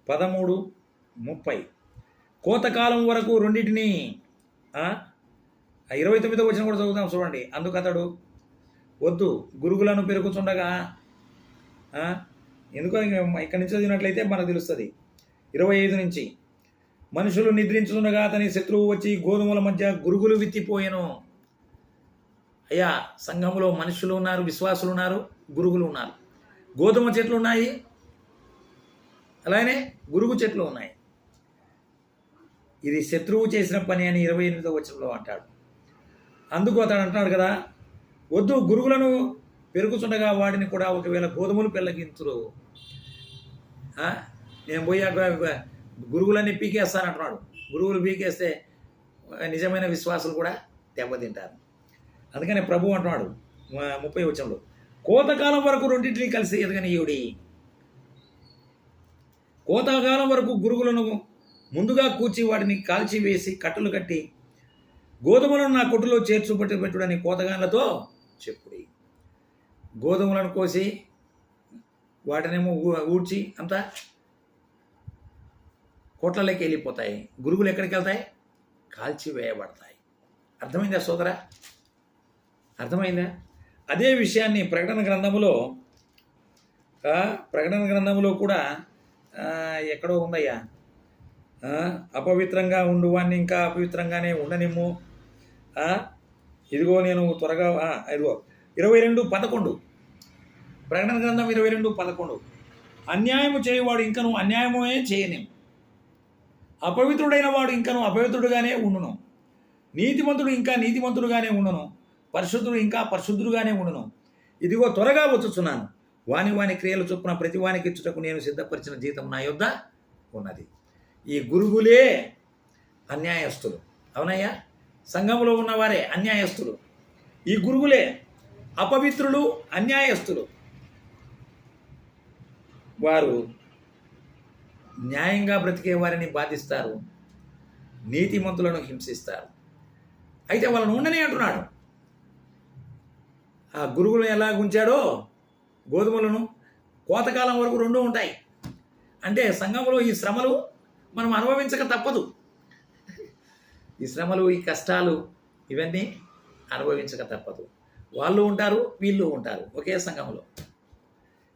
13:30. కోతకాలం వరకు రెండింటినీ 29వ వచనం కూడా చదువుతాం చూడండి. అందుకు అతడు వద్దు, గురుగులను పెరుగుతుండగా, ఎందుకని ఇక్కడి నుంచి చదివినట్లయితే మనకు తెలుస్తుంది. 25 నుంచి, మనుషులు నిద్రించుతుండగా అతని శత్రువు వచ్చి గోధుమల మధ్య గురుగులు విత్తిపోయెను. అయ్యా, సంఘంలో మనుషులు ఉన్నారు, విశ్వాసులు ఉన్నారు, గురుగులు ఉన్నారు. గోధుమ చెట్లు ఉన్నాయి, అలానే గురుగు చెట్లు ఉన్నాయి. ఇది శత్రువు చేసిన పని అని 28వ వచనంలో అంటాడు. అందుకు అతడు అంటున్నాడు కదా, వద్దు, గురుగులను పెరుగుతుండగా వాడిని కూడా ఒకవేళ గోధుమలు పెళ్ళగింతురు, నేను పోయాక గురుగులన్నీ పీకేస్తానంటున్నాడు. గురుగులు పీకేస్తే నిజమైన విశ్వాసులు కూడా దెబ్బతింటారు. అందుకని ప్రభు అంటున్నాడు 30వ వచనంలో, కోతకాలం వరకు రెండింటినీ కలిసి ఎదగనీయుడి. కోతకాలం వరకు గురుగులను ముందుగా కూర్చి వాటిని కాల్చివేసి కట్టలు కట్టి గోధుమలను నా కొట్టులో పెట్టుడని కోతగాన్లతో చెప్పుడి. గోధుమలను కోసి వాటినేమో ఊడ్చి అంతా కోట్లలోకి వెళ్ళిపోతాయి. గురుగులు ఎక్కడికి వెళ్తాయి? కాల్చివేయబడతాయి. అర్థమైందా సోదరా? అర్థమైందా? అదే విషయాన్ని ప్రకటన గ్రంథములో కూడా ఎక్కడో ఉందయ్యా. అపవిత్రంగా ఉండువాన్ని ఇంకా అపవిత్రంగానే ఉండనిమ్ము. ఇదిగో నేను త్వరగా ఇదిగో 22:11. ప్రకటన గ్రంథం 22:11. అన్యాయము చేయవాడు ఇంకను అన్యాయమే చేయనిమ్ము, అపవిత్రుడైన వాడు ఇంకను అపవిత్రుడుగానే ఉండును, నీతిమంతుడు ఇంకా నీతిమంతుడుగానే ఉండును, పరిశుద్ధుడు ఇంకా పరిశుద్ధుడుగానే ఉండును. ఇదిగో త్వరగా వచ్చుచున్నాను, వాని క్రియలు చొప్పున ప్రతి వానికి ఇచ్చుటకు నేను సిద్ధపరిచిన జీతం నా యొద్ద ఉన్నది. ఈ గురుగులే అన్యాయస్తులు. అవునయ్యా, సంఘంలో ఉన్నవారే అన్యాయస్తులు. ఈ గురుగులే అపవిత్రులు, అన్యాయస్తులు. వారు న్యాయంగా బ్రతికే వారిని బాధిస్తారు, నీతిమంతులను హింసిస్తారు. అయితే వాళ్ళను ఉండని అంటున్నాడు. ఆ గురుగులను ఎలా ఉంచాడో గోధుమలను కోతకాలం వరకు 2 ఉంటాయి. అంటే సంఘంలో ఈ శ్రమలు మనం అనుభవించక తప్పదు. ఈ శ్రమలు, ఈ కష్టాలు ఇవన్నీ అనుభవించక తప్పదు. వాళ్ళు ఉంటారు, వీళ్ళు ఉంటారు ఒకే సంఘంలో.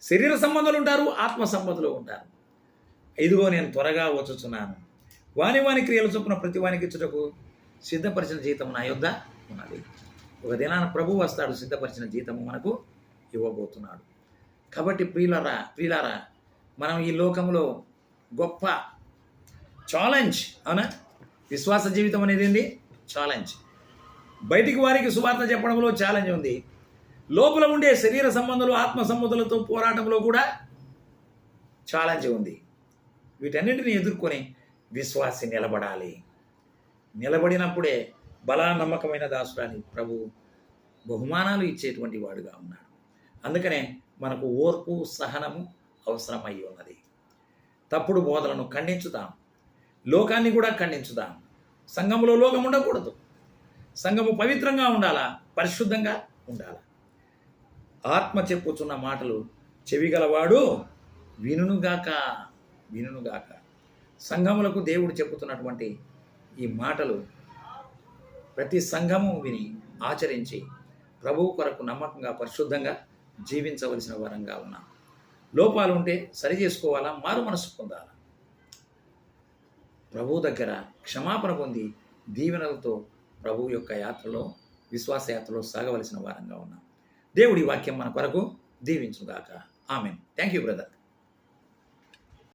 శరీర సంబంధాలు ఉంటారు, ఆత్మ సంబంధులు ఉంటారు. ఇదిగో నేను త్వరగా వచ్చుచున్నాను, వాని క్రియలు చొప్పున ప్రతి వానికి ఇచ్చుటకు సిద్ధపరిచిన జీతం నా యొద్ద ఉన్నది. ఒక దినాన ప్రభు వస్తాడు, సిద్ధపరిచిన జీతము మనకు ఇవ్వబోతున్నాడు. కాబట్టి ప్రియులారా, మనం ఈ లోకంలో గొప్ప ఛాలెంజ్, అవునా? విశ్వాస జీవితం అనేది ఏంటి? ఛాలెంజ్. బయటికి వారికి సువార్త చెప్పడంలో ఛాలెంజ్ ఉంది. లోపల ఉండే శరీర సంబంధాలు, ఆత్మ సంబంధాలతో పోరాటంలో కూడా ఛాలెంజ్ ఉంది. వీటన్నింటినీ ఎదుర్కొని విశ్వాసి నిలబడాలి. నిలబడినప్పుడే నమ్మకమైన దాసురాని ప్రభు బహుమానాలు ఇచ్చేటువంటి వాడుగా ఉన్నాడు. అందుకనే మనకు ఓర్పు, సహనము అవసరమై ఉన్నది. తప్పుడు బోధలను ఖండించుదాం, లోకాన్ని కూడా ఖండించుదాం. సంఘములో లోకం ఉండకూడదు. సంఘము పవిత్రంగా ఉండాలా, పరిశుద్ధంగా ఉండాలా. ఆత్మ చెప్పుచున్న మాటలు చెవిగలవాడు వినుగాక. సంఘములకు దేవుడు చెప్పుతున్నటువంటి ఈ మాటలు ప్రతి సంఘము విని ఆచరించి ప్రభువు కొరకు నమ్మకంగా పరిశుద్ధంగా జీవించవలసిన వారంగా ఉన్నాం. లోపాలు ఉంటే సరి చేసుకోవాలా, మారు మనసు పొందాలా, ప్రభువు దగ్గర క్షమాపణ పొంది దీవెనలతో ప్రభువు యొక్క యాత్రలో, విశ్వాస యాత్రలో సాగవలసిన వారంగా ఉన్నాం. దేవుడి వాక్యం మన కొరకు దీవించుగాక. ఆమేన్. Thank you brother.